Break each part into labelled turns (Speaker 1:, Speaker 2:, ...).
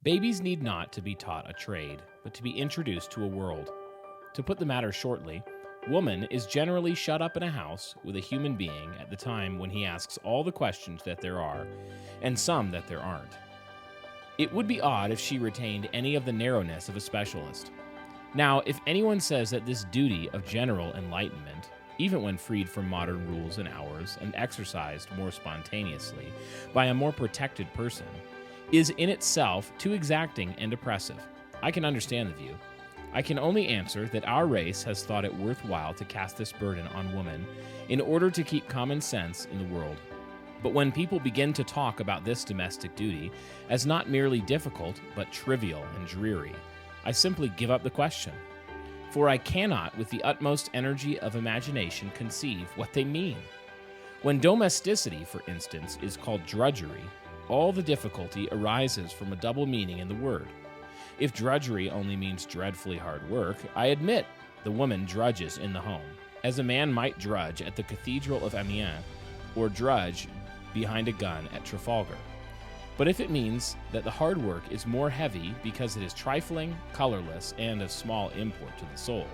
Speaker 1: Babies need not to be taught a trade, but to be introduced to a world. To put the matter shortly, woman is generally shut up in a house with a human being at the time when he asks all the questions that there are, and some that there aren't. It would be odd if she retained any of the narrowness of a specialist. Now, if anyone says that this duty of general enlightenment, even when freed from modern rules and hours and exercised more spontaneously by a more protected person, is in itself too exacting and oppressive, I can understand the view. I can only answer that our race has thought it worthwhile to cast this burden on woman in order to keep common sense in the world. But when people begin to talk about this domestic duty as not merely difficult, but trivial and dreary, I simply give up the question. For I cannot, with the utmost energy of imagination, conceive what they mean. When domesticity, for instance, is called drudgery, all the difficulty arises from a double meaning in the word. If drudgery only means dreadfully hard work, I admit the woman drudges in the home, as a man might drudge at the Cathedral of Amiens or drudge behind a gun at Trafalgar. But if it means that the hard work is more heavy because it is trifling, colorless, and of small import to the soul,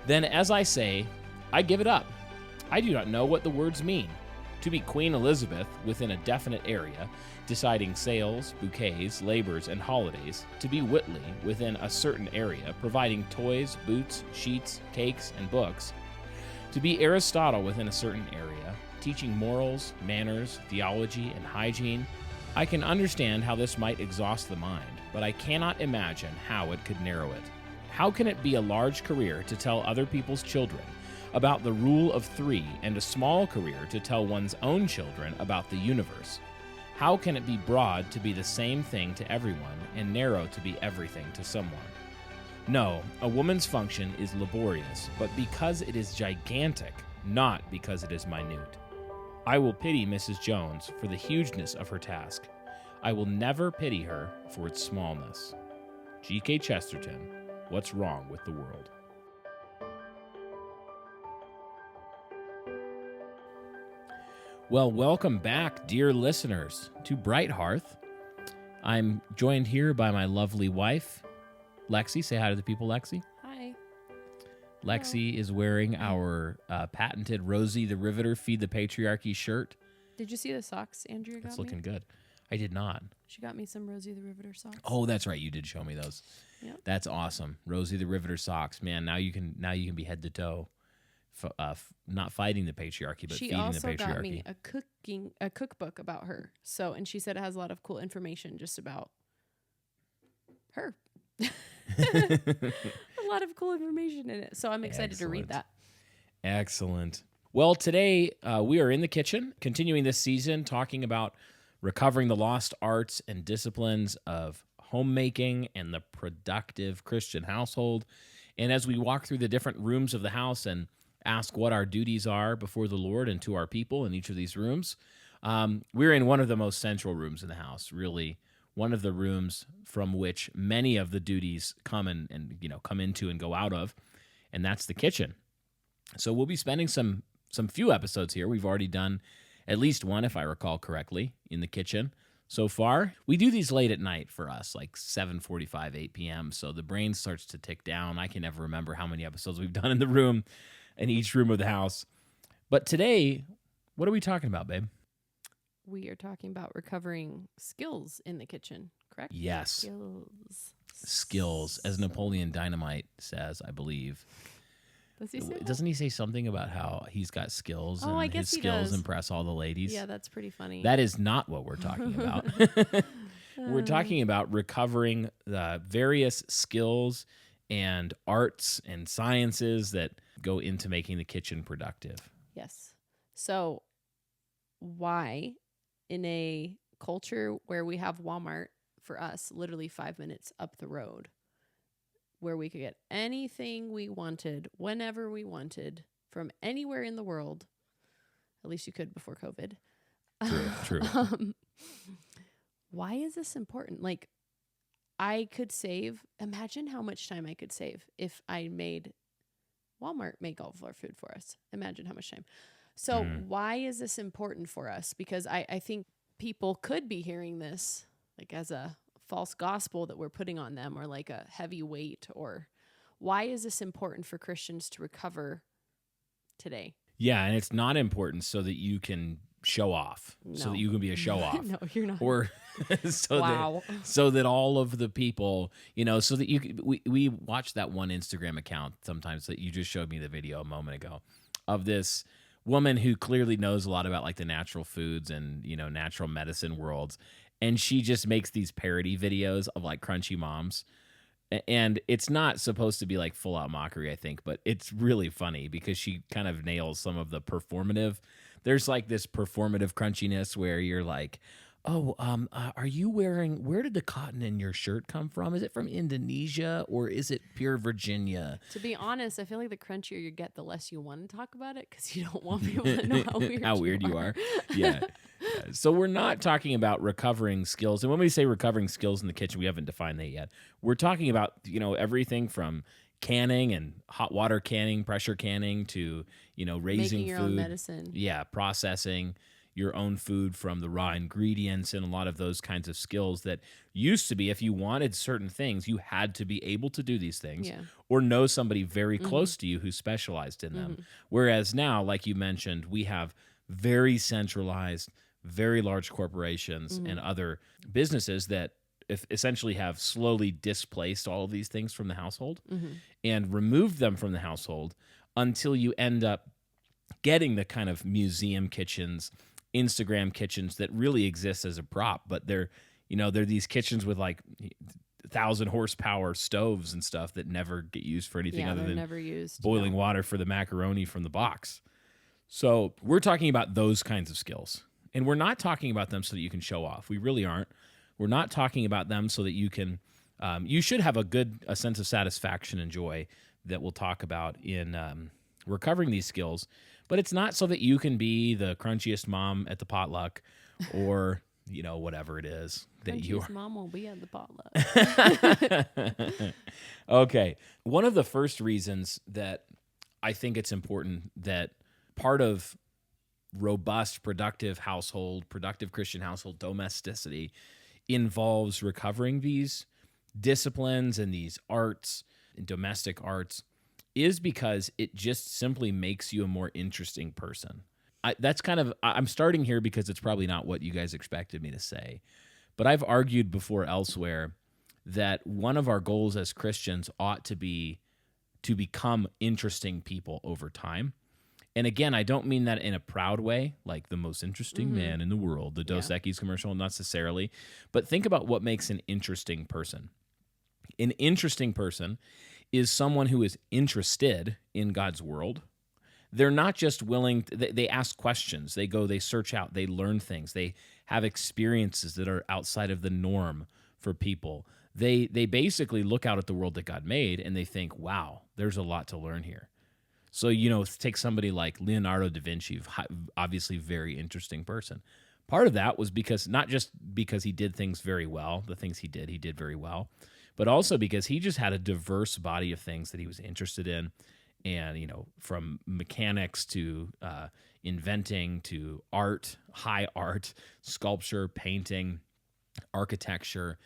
Speaker 1: then, as I say, I give it up. I do not know what the words mean. To be Queen Elizabeth within a definite area, deciding sales, bouquets, labors, and holidays, to be Whitley within a certain area, providing toys, boots, sheets, cakes, and books, to be Aristotle within a certain area, teaching morals, manners, theology, and hygiene, I can understand how this might exhaust the mind, but I cannot imagine how it could narrow it. How can it be a large career to tell other people's children about the rule of three and a small career to tell one's own children about the universe? How can it be broad to be the same thing to everyone and narrow to be everything to someone? No, a woman's function is laborious, but because it is gigantic, not because it is minute. I will pity Mrs. Jones for the hugeness of her task. I will never pity her for its smallness. G.K. Chesterton, What's Wrong with the World? Well, welcome back, dear listeners, to Bright Hearth. I'm joined here by my lovely wife, Lexy. Say hi to the people, Lexy.
Speaker 2: Hi.
Speaker 1: Lexy is wearing our patented Rosie the Riveter Feed the Patriarchy shirt.
Speaker 2: Did you see the socks Andrea got
Speaker 1: It's looking good. I did not.
Speaker 2: She got me some Rosie the Riveter socks.
Speaker 1: Oh, that's right. You did show me those.
Speaker 2: Yep.
Speaker 1: That's awesome. Rosie the Riveter socks. Man, now you can be head to toe. Not fighting the patriarchy, but feeding the patriarchy.
Speaker 2: She also got me a cookbook about her. So, and she said it has a lot of cool information just about her. A lot of cool information in it. So I'm excited to read that.
Speaker 1: Excellent. Well, today we are in the kitchen, continuing this season, talking about recovering the lost arts and disciplines of homemaking and the productive Christian household. And as we walk through the different rooms of the house and ask what our duties are before the Lord and to our people in each of these rooms, we're in one of the most central rooms in the house, really one of the rooms from which many of the duties come into and go out of, and that's the kitchen. So we'll be spending some few episodes here. We've already done at least one, if I recall correctly, in the kitchen so far. We do these late at night for us, like 7:45, 8 p.m., so the brain starts to tick down. I can never remember how many episodes we've done in the room, in each room of the house. But today, what are we talking about, babe?
Speaker 2: We are talking about recovering skills in the kitchen, correct?
Speaker 1: Yes. Skills, as Napoleon Dynamite says, I believe.
Speaker 2: Does he say that?
Speaker 1: Doesn't he say something about how he's got skills and
Speaker 2: I guess
Speaker 1: his
Speaker 2: he
Speaker 1: skills
Speaker 2: does.
Speaker 1: impress all the ladies?
Speaker 2: Yeah, that's pretty funny.
Speaker 1: That is not what we're talking about. We're talking about recovering the various skills and arts and sciences that go into making the kitchen productive.
Speaker 2: Yes. So why, in a culture where we have Walmart, for us, literally 5 minutes up the road, where we could get anything we wanted, whenever we wanted, from anywhere in the world, at least you could before COVID.
Speaker 1: True.
Speaker 2: Why is this important? Like, I could imagine how much time I could save if I made Walmart make all of our food for us. Imagine how much time. So why is this important for us? Because I think people could be hearing this like as a false gospel that we're putting on them, or like a heavy weight? Or why is this important for Christians to recover today?
Speaker 1: Yeah, and it's not important so that you can show off, so
Speaker 2: No.
Speaker 1: that you can be a show off.
Speaker 2: No, you're not.
Speaker 1: Or
Speaker 2: Wow.
Speaker 1: so that all of the people, so that we watch that one Instagram account sometimes that you just showed me the video a moment ago of this woman who clearly knows a lot about like the natural foods and, natural medicine worlds. And she just makes these parody videos of like crunchy moms. And it's not supposed to be like full out mockery, I think, but it's really funny because she kind of nails some of the performative. There's like this performative crunchiness where you're like, oh, are you where did the cotton in your shirt come from? Is it from Indonesia or is it pure Virginia?
Speaker 2: To be honest, I feel like the crunchier you get, the less you want to talk about it because you don't want people to know how weird you are.
Speaker 1: Yeah. So we're not talking about recovering skills. And when we say recovering skills in the kitchen, we haven't defined that yet. We're talking about, everything from canning and hot water canning, pressure canning to, raising
Speaker 2: making your
Speaker 1: food.
Speaker 2: own medicine.
Speaker 1: Yeah, processing your own food from the raw ingredients and a lot of those kinds of skills that used to be, if you wanted certain things, you had to be able to do these things or know somebody very close to you who specialized in them. Whereas now, like you mentioned, we have very centralized, very large corporations and other businesses that essentially have slowly displaced all of these things from the household and removed them from the household until you end up getting the kind of museum kitchens, Instagram kitchens that really exist as a prop, but they're these kitchens with like 1,000 horsepower stoves and stuff that never get used for anything other than
Speaker 2: never used,
Speaker 1: boiling water for the macaroni from the box. So we're talking about those kinds of skills, and we're not talking about them so that you can show off. We really aren't. We're not talking about them so that you can. You should have a sense of satisfaction and joy that we'll talk about in recovering these skills. But it's not so that you can be the crunchiest mom at the potluck or, whatever it is that you are.
Speaker 2: Crunchiest mom will be at the potluck.
Speaker 1: Okay. One of the first reasons that I think it's important that part of robust, productive Christian household domesticity involves recovering these disciplines and these arts, and domestic arts, is because it just simply makes you a more interesting person. I'm starting here because it's probably not what you guys expected me to say, but I've argued before elsewhere that one of our goals as Christians ought to be to become interesting people over time. And again, I don't mean that in a proud way, like the most interesting man in the world, the Dos Equis commercial, not necessarily, but think about what makes an interesting person. An interesting person is someone who is interested in God's world. They're not just willing, they ask questions, they search out, they learn things, they have experiences that are outside of the norm for people. They basically look out at the world that God made and they think, wow, there's a lot to learn here. So, take somebody like Leonardo da Vinci, obviously very interesting person. Part of that was not just because he did things very well, the things he did very well, but also because he just had a diverse body of things that he was interested in. And, from mechanics to inventing to art, high art, sculpture, painting, architecture,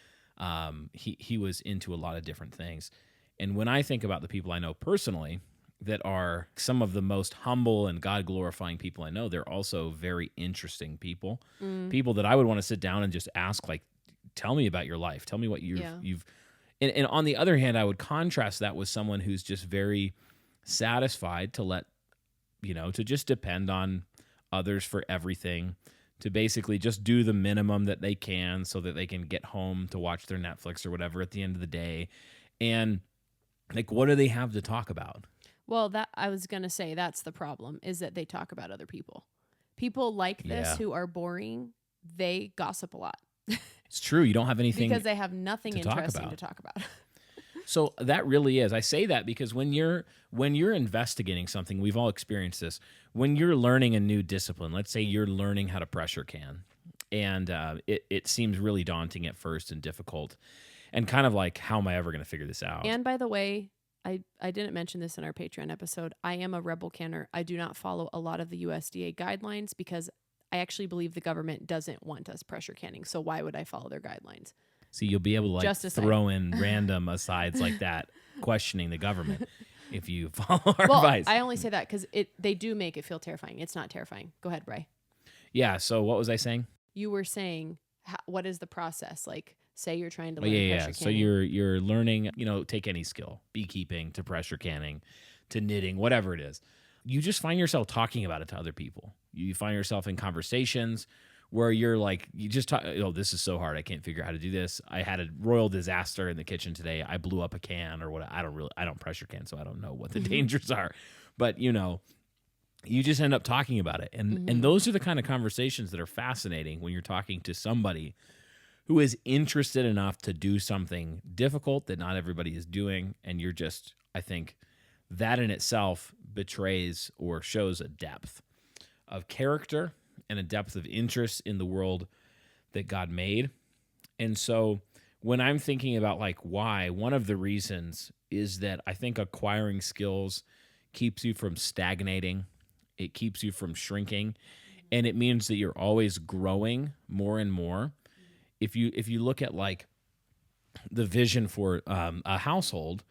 Speaker 1: he was into a lot of different things. And when I think about the people I know personally that are some of the most humble and God-glorifying people I know, they're also very interesting people. People that I would want to sit down and just ask, like, tell me about your life. Tell me what you've... And on the other hand, I would contrast that with someone who's just very satisfied to to just depend on others for everything, to basically just do the minimum that they can so that they can get home to watch their Netflix or whatever at the end of the day. And, like, what do they have to talk about?
Speaker 2: Well, that I was going to say that's the problem, is that they talk about other people. People like this who are boring, they gossip a lot.
Speaker 1: It's true. You don't have anything
Speaker 2: because they have nothing interesting to talk about.
Speaker 1: So that really is. I say that because when you're investigating something, we've all experienced this. When you're learning a new discipline, let's say you're learning how to pressure can, and it seems really daunting at first and difficult, and kind of like, how am I ever going to figure this out?
Speaker 2: And by the way, I didn't mention this in our Patreon episode. I am a rebel canner. I do not follow a lot of the USDA guidelines because I actually believe the government doesn't want us pressure canning. So why would I follow their guidelines?
Speaker 1: See, you'll be able to like
Speaker 2: Just a
Speaker 1: throw in random asides like that, questioning the government if you follow our
Speaker 2: Well,
Speaker 1: advice.
Speaker 2: I only say that because they do make it feel terrifying. It's not terrifying. Go ahead, Bri.
Speaker 1: Yeah. So what was I saying?
Speaker 2: You were saying, what is the process? Like, say you're trying to
Speaker 1: Oh,
Speaker 2: learn
Speaker 1: yeah.
Speaker 2: pressure
Speaker 1: So
Speaker 2: canning.
Speaker 1: you're learning, take any skill, beekeeping to pressure canning to knitting, whatever it is. You just find yourself talking about it to other people. You find yourself in conversations where you're like, you just talk, this is so hard. I can't figure out how to do this. I had a royal disaster in the kitchen today. I blew up a can or what. I don't pressure can, so I don't know what the dangers are. But, you just end up talking about it. And those are the kind of conversations that are fascinating when you're talking to somebody who is interested enough to do something difficult that not everybody is doing. And you're just, I think that in itself betrays or shows a depth of character and a depth of interest in the world that God made. And so when I'm thinking about like why, one of the reasons is that I think acquiring skills keeps you from stagnating. It keeps you from shrinking. And it means that you're always growing more and more. If you look at like the vision for a household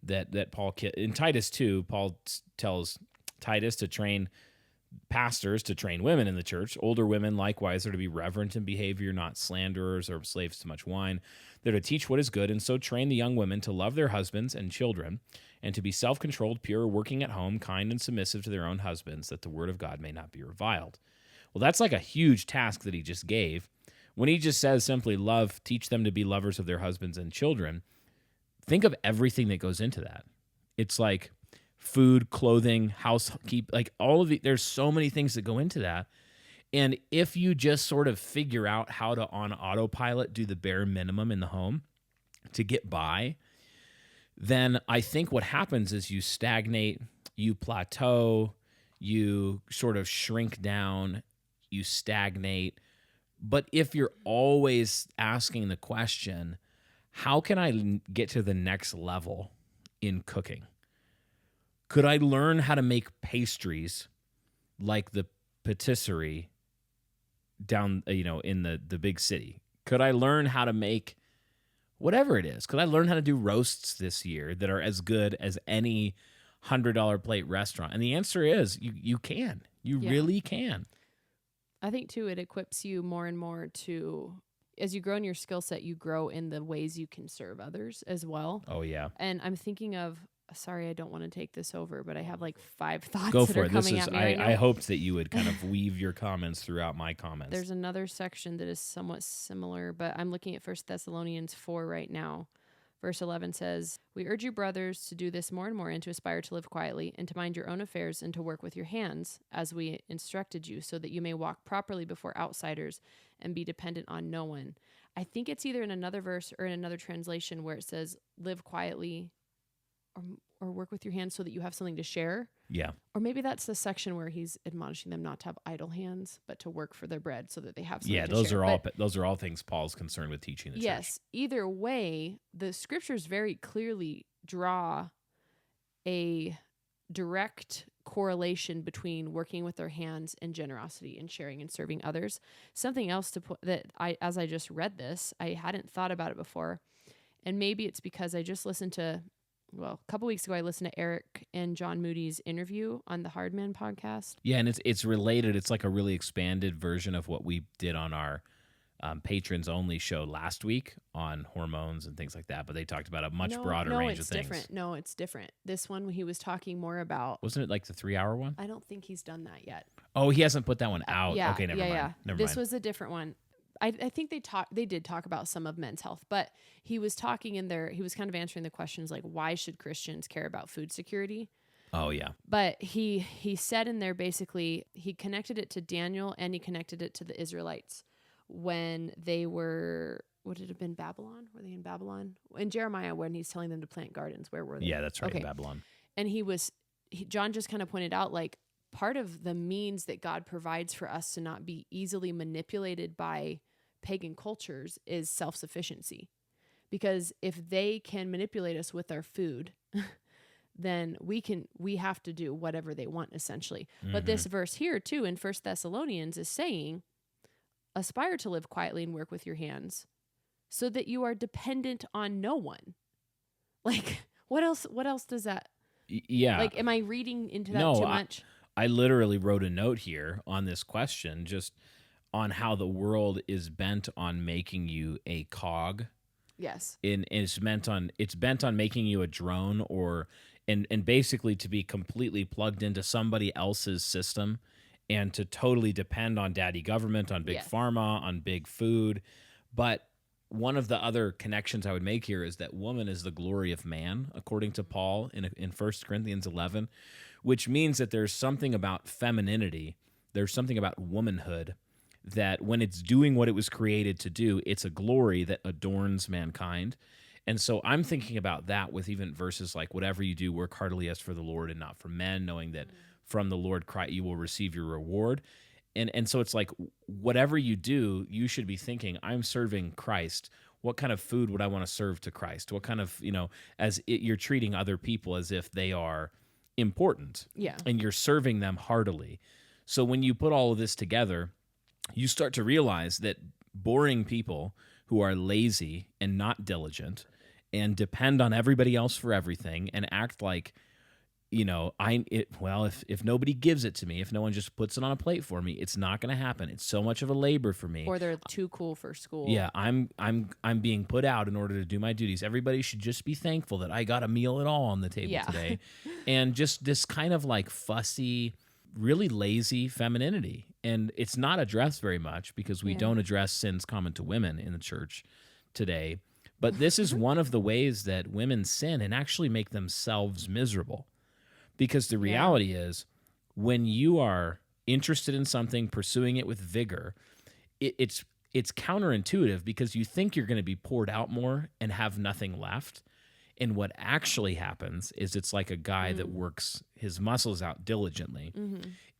Speaker 1: that Paul, in Titus 2, Paul tells Titus to train pastors to train women in the church. Older women likewise are to be reverent in behavior, not slanderers or slaves to much wine. They're to teach what is good, and so train the young women to love their husbands and children, and to be self-controlled, pure, working at home, kind and submissive to their own husbands, that the word of God may not be reviled. Well, that's like a huge task that he just gave. When he just says simply love, teach them to be lovers of their husbands and children, think of everything that goes into that. It's like food, clothing, housekeep, like all of there's so many things that go into that. And if you just sort of figure out how to, on autopilot, do the bare minimum in the home to get by, then I think what happens is you stagnate, you plateau, you sort of shrink down, you stagnate. But if you're always asking the question, how can I get to the next level in cooking? Could I learn how to make pastries like the patisserie down, in the big city? Could I learn how to make whatever it is? Could I learn how to do roasts this year that are as good as any $100 plate restaurant? And the answer is you can. You really can.
Speaker 2: I think, too, it equips you more and more to, as you grow in your skill set, you grow in the ways you can serve others as well.
Speaker 1: Oh, yeah.
Speaker 2: And I'm thinking of, sorry, I don't want to take this over, but I have like 5 thoughts
Speaker 1: Go
Speaker 2: that
Speaker 1: for
Speaker 2: are
Speaker 1: it.
Speaker 2: coming at me right now.
Speaker 1: I hoped that you would kind of weave your comments throughout my comments.
Speaker 2: There's another section that is somewhat similar, but I'm looking at 1 Thessalonians 4 right now. Verse 11 says, "We urge you, brothers, to do this more and more, and to aspire to live quietly, and to mind your own affairs, and to work with your hands, as we instructed you, so that you may walk properly before outsiders and be dependent on no one." I think it's either in another verse or in another translation where it says, live quietly or work with your hands so that you have something to share.
Speaker 1: Yeah.
Speaker 2: Or maybe that's the section where he's admonishing them not to have idle hands, but to work for their bread so that they have something to share.
Speaker 1: Those are all things Paul's concerned with teaching the church.
Speaker 2: Yes. Either way, the scriptures very clearly draw a direct correlation between working with their hands and generosity and sharing and serving others. Something else to put that as I just read this, I hadn't thought about it before. And maybe it's because I just listened to, a couple weeks ago, I listened to Eric and John Moody's interview on the Hard Man podcast.
Speaker 1: Yeah, and it's related. It's like a really expanded version of what we did on our patrons only show last week on hormones and things like that. But they talked about a much broader range of things.
Speaker 2: Different. No, it's different. This one, he was talking more about.
Speaker 1: Wasn't it like the 3-hour one?
Speaker 2: I don't think he's done that yet.
Speaker 1: Oh, he hasn't put that one out.
Speaker 2: Yeah,
Speaker 1: okay, never mind. Never
Speaker 2: this
Speaker 1: mind.
Speaker 2: was a different one. I think they did talk about some of men's health, but he was talking in there. He was kind of answering the questions like, why should Christians care about food security?
Speaker 1: Oh, yeah.
Speaker 2: But he said in there, basically, he connected it to Daniel and he connected it to the Israelites when they were, would it have been Babylon? Were they in Babylon? In Jeremiah, when he's telling them to plant gardens, where were they?
Speaker 1: Yeah, that's right,
Speaker 2: okay.
Speaker 1: in Babylon.
Speaker 2: And John just kind of pointed out, like, part of the means that God provides for us to not be easily manipulated by pagan cultures is self-sufficiency. Because if they can manipulate us with our food, then we have to do whatever they want, essentially. Mm-hmm. But this verse here, too, in 1 Thessalonians is saying, aspire to live quietly and work with your hands so that you are dependent on no one. Like, what else does that?
Speaker 1: Yeah.
Speaker 2: Like, am I reading into that
Speaker 1: No,
Speaker 2: too much?
Speaker 1: I literally wrote a note here on this question, just on how the world is bent on making you a cog.
Speaker 2: Yes.
Speaker 1: And it's bent on making you a drone, and basically to be completely plugged into somebody else's system, and to totally depend on daddy government, on big
Speaker 2: Yes.
Speaker 1: pharma, on big food. But one of the other connections I would make here is that woman is the glory of man, according to Paul in 1 Corinthians 11, which means that there's something about femininity, there's something about womanhood, that when it's doing what it was created to do, it's a glory that adorns mankind. And so I'm thinking about that with even verses like, whatever you do, work heartily as for the Lord and not for men, knowing that from the Lord Christ you will receive your reward. And so it's like, whatever you do, you should be thinking, I'm serving Christ. What kind of food would I want to serve to Christ? What kind of, you're treating other people as if they are important.
Speaker 2: Yeah.
Speaker 1: And you're serving them heartily. So when you put all of this together, you start to realize that boring people who are lazy and not diligent and depend on everybody else for everything and act like, if nobody gives it to me, if no one just puts it on a plate for me, it's not going to happen. It's so much of a labor for me.
Speaker 2: Or they're too cool for school.
Speaker 1: Yeah, I'm being put out in order to do my duties. Everybody should just be thankful that I got a meal at all on the table today. And just this kind of like fussy, really lazy femininity. And it's not addressed very much because we don't address sins common to women in the church today. But this is one of the ways that women sin and actually make themselves miserable. Because the reality is, when you are interested in something, pursuing it with vigor, it's counterintuitive because you think you're going to be poured out more and have nothing left. And what actually happens is it's like a guy that works his muscles out diligently,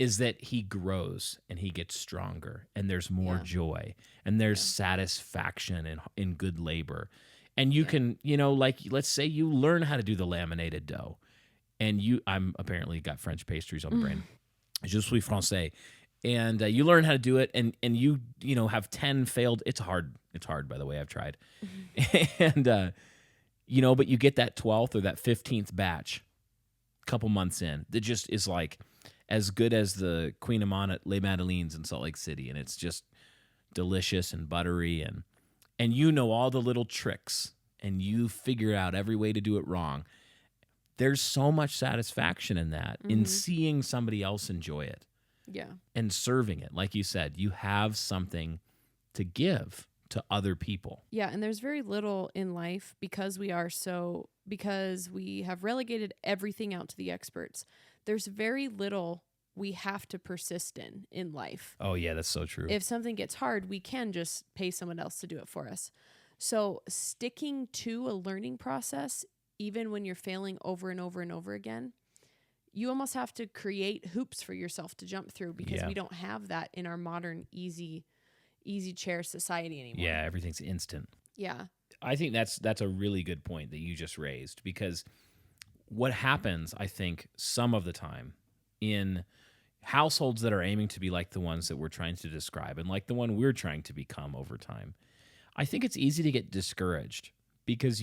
Speaker 1: is that he grows and he gets stronger and there's more joy and there's satisfaction in good labor. And you can, let's say you learn how to do the laminated dough, and I'm apparently got French pastries on the brain. Je suis français. And you learn how to do it, and you have 10 failed. It's hard. It's hard, by the way. I've tried. And, but you get that 12th or that 15th batch a couple months in that just is like as good as the Queen Amman at Les Madeleines in Salt Lake City. And it's just delicious and buttery. And all the little tricks, and you figure out every way to do it wrong. There's so much satisfaction in that, in seeing somebody else enjoy it.
Speaker 2: Yeah. And
Speaker 1: serving it. Like you said, you have something to give to other people.
Speaker 2: Yeah, and there's very little in life because we have relegated everything out to the experts. There's very little we have to persist in life.
Speaker 1: Oh yeah, that's so true.
Speaker 2: If something gets hard, we can just pay someone else to do it for us. So sticking to a learning process, even when you're failing over and over and over again, you almost have to create hoops for yourself to jump through because we don't have that in our modern easy chair society anymore.
Speaker 1: Yeah, everything's instant.
Speaker 2: Yeah.
Speaker 1: I think that's a really good point that you just raised, because what happens, I think, some of the time in households that are aiming to be like the ones that we're trying to describe and like the one we're trying to become over time, I think it's easy to get discouraged because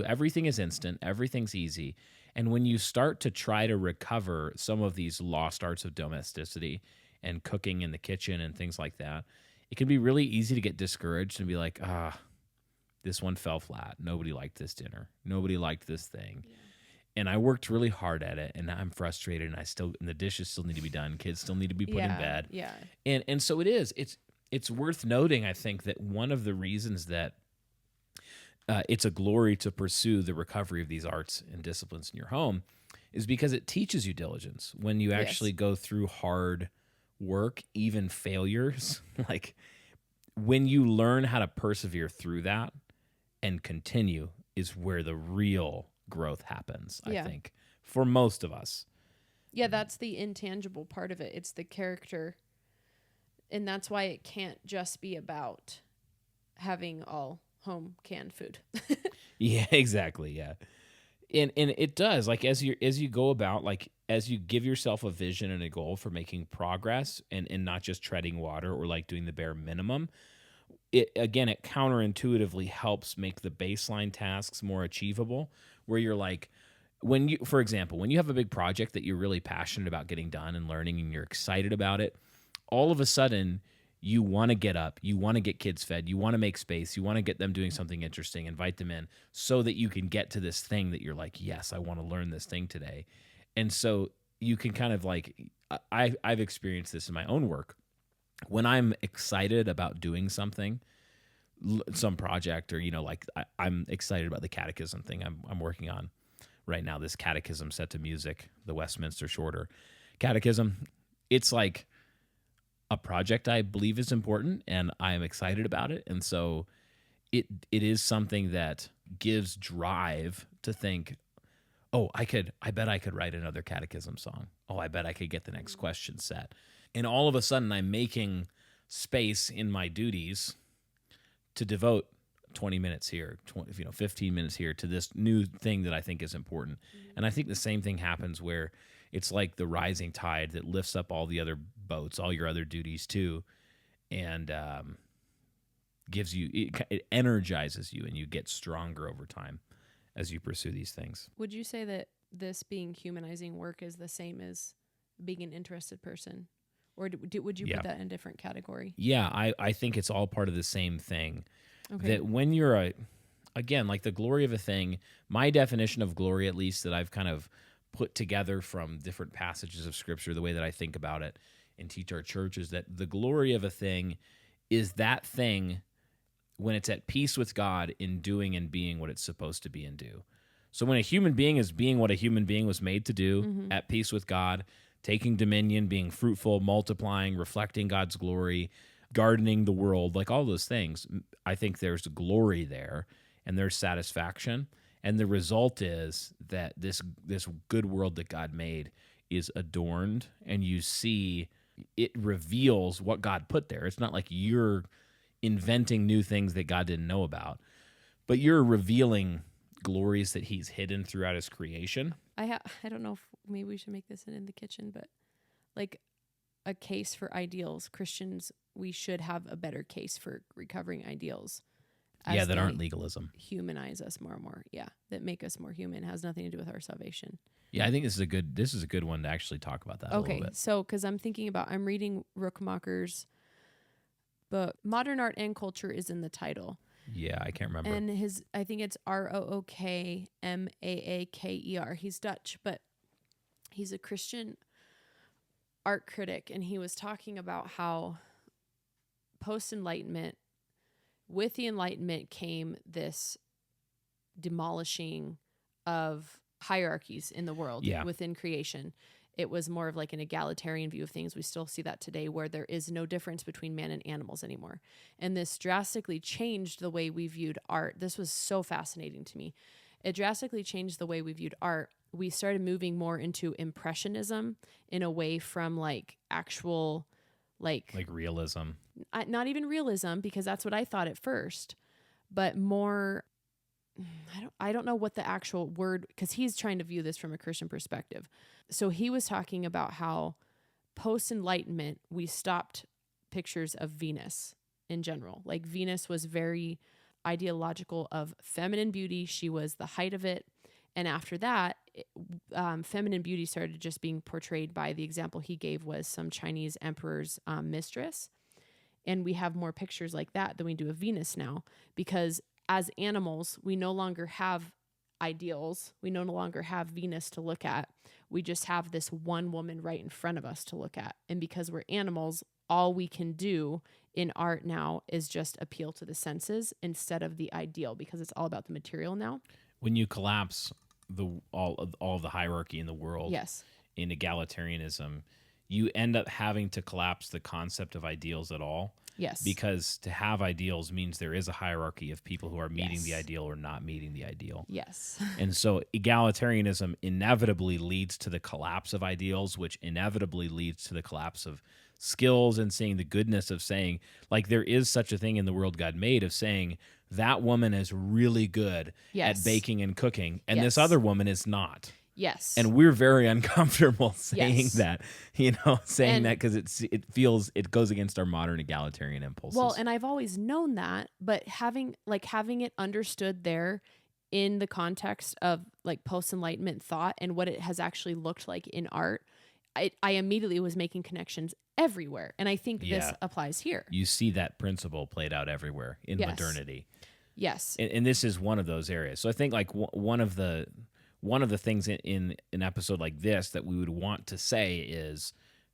Speaker 1: everything is instant, everything's easy. And when you start to try to recover some of these lost arts of domesticity and cooking in the kitchen and things like that, it can be really easy to get discouraged and be like, this one fell flat. Nobody liked this dinner. Nobody liked this thing. Yeah. And I worked really hard at it, and now I'm frustrated, and the dishes still need to be done. Kids still need to be put in bed. Yeah. And so it is. It's worth noting, I think, that one of the reasons that it's a glory to pursue the recovery of these arts and disciplines in your home is because it teaches you diligence. When you actually go through hard work, even failures, like when you learn how to persevere through that and continue is where the real growth happens, I think, for most of us. Yeah,
Speaker 2: that's the intangible part of it. It's the character. And that's why it can't just be about having all home canned food.
Speaker 1: Yeah, exactly. Yeah. And it does, like, as you go about, like, as you give yourself a vision and a goal for making progress and not just treading water or like doing the bare minimum, it counterintuitively helps make the baseline tasks more achievable, where you're like, for example, when you have a big project that you're really passionate about getting done and learning and you're excited about it, all of a sudden you want to get up, you want to get kids fed, you want to make space, you want to get them doing something interesting, invite them in so that you can get to this thing that you're like, yes, I want to learn this thing today. And so you can kind of like, I've experienced this in my own work. When I'm excited about doing something, some project, or, like I'm excited about the catechism thing I'm working on right now, this catechism set to music, the Westminster Shorter Catechism. It's like a project I believe is important, and I am excited about it. And so it is something that gives drive to think, oh, I bet I could write another catechism song. Oh, I bet I could get the next question set. And all of a sudden I'm making space in my duties to devote 20 minutes here, 15 minutes here to this new thing that I think is important. And I think the same thing happens where it's like the rising tide that lifts up all the other boats, all your other duties too, and gives you, it energizes you, and you get stronger over time as you pursue these things.
Speaker 2: Would you say that this being humanizing work is the same as being an interested person? Or would you put that in a different category?
Speaker 1: Yeah, I think it's all part of the same thing.
Speaker 2: Okay.
Speaker 1: That when you're again, like the glory of a thing, my definition of glory, at least that I've kind of put together from different passages of Scripture, the way that I think about it and teach our church, is that the glory of a thing is that thing when it's at peace with God in doing and being what it's supposed to be and do. So when a human being is being what a human being was made to do, at peace with God, taking dominion, being fruitful, multiplying, reflecting God's glory, gardening the world, like all those things, I think there's glory there and there's satisfaction. And the result is that this good world that God made is adorned, and you see it reveals what God put there. It's not like you're inventing new things that God didn't know about, but you're revealing glories that he's hidden throughout his creation.
Speaker 2: I don't know if maybe we should make this in the kitchen, but like a case for ideals. Christians, we should have a better case for recovering ideals.
Speaker 1: That aren't legalism.
Speaker 2: Humanize us more and more. Yeah, that make us more human. It has nothing to do with our salvation.
Speaker 1: Yeah, I think this is a good one to actually talk about that a little bit.
Speaker 2: So because I'm reading Rookmacher's book. Modern Art and Culture is in the title.
Speaker 1: Yeah, I can't remember.
Speaker 2: And I think it's Rookmaaker. He's Dutch, but he's a Christian art critic, and he was talking about how post-Enlightenment, with the Enlightenment came this demolishing of hierarchies in the world within creation. It was more of like an egalitarian view of things. We still see that today, where there is no difference between man and animals anymore. And this drastically changed the way we viewed art. This was so fascinating to me. It drastically changed the way we viewed art. We started moving more into impressionism in a way from like actual like
Speaker 1: realism.
Speaker 2: Not even realism, because that's what I thought at first, but more, I don't know what the actual word, because he's trying to view this from a Christian perspective. So he was talking about how post-Enlightenment, we stopped pictures of Venus in general. Like Venus was very ideological of feminine beauty. She was the height of it. And after that, feminine beauty started just being portrayed by, the example he gave was some Chinese emperor's mistress. And we have more pictures like that than we do of Venus now, because as animals, we no longer have ideals. We no longer have Venus to look at. We just have this one woman right in front of us to look at. And because we're animals, all we can do in art now is just appeal to the senses instead of the ideal, because it's all about the material now.
Speaker 1: When you collapse all of the hierarchy in the world, in egalitarianism, you end up having to collapse the concept of ideals at all.
Speaker 2: Yes.
Speaker 1: Because to have ideals means there is a hierarchy of people who are meeting the ideal or not meeting the ideal.
Speaker 2: Yes.
Speaker 1: And so egalitarianism inevitably leads to the collapse of ideals, which inevitably leads to the collapse of skills and seeing the goodness of saying, like, there is such a thing in the world God made of saying that woman is really good at baking and cooking, and this other woman is not.
Speaker 2: Yes.
Speaker 1: And we're very uncomfortable saying
Speaker 2: Yes.
Speaker 1: that, saying that because it goes against our modern egalitarian impulses.
Speaker 2: Well, and I've always known that, but having it understood there in the context of like post-enlightenment thought and what it has actually looked like in art, I immediately was making connections everywhere. And I think this applies here.
Speaker 1: You see that principle played out everywhere in modernity.
Speaker 2: Yes.
Speaker 1: And this is one of those areas. So I think like one of the things in an episode like this that we would want to say is,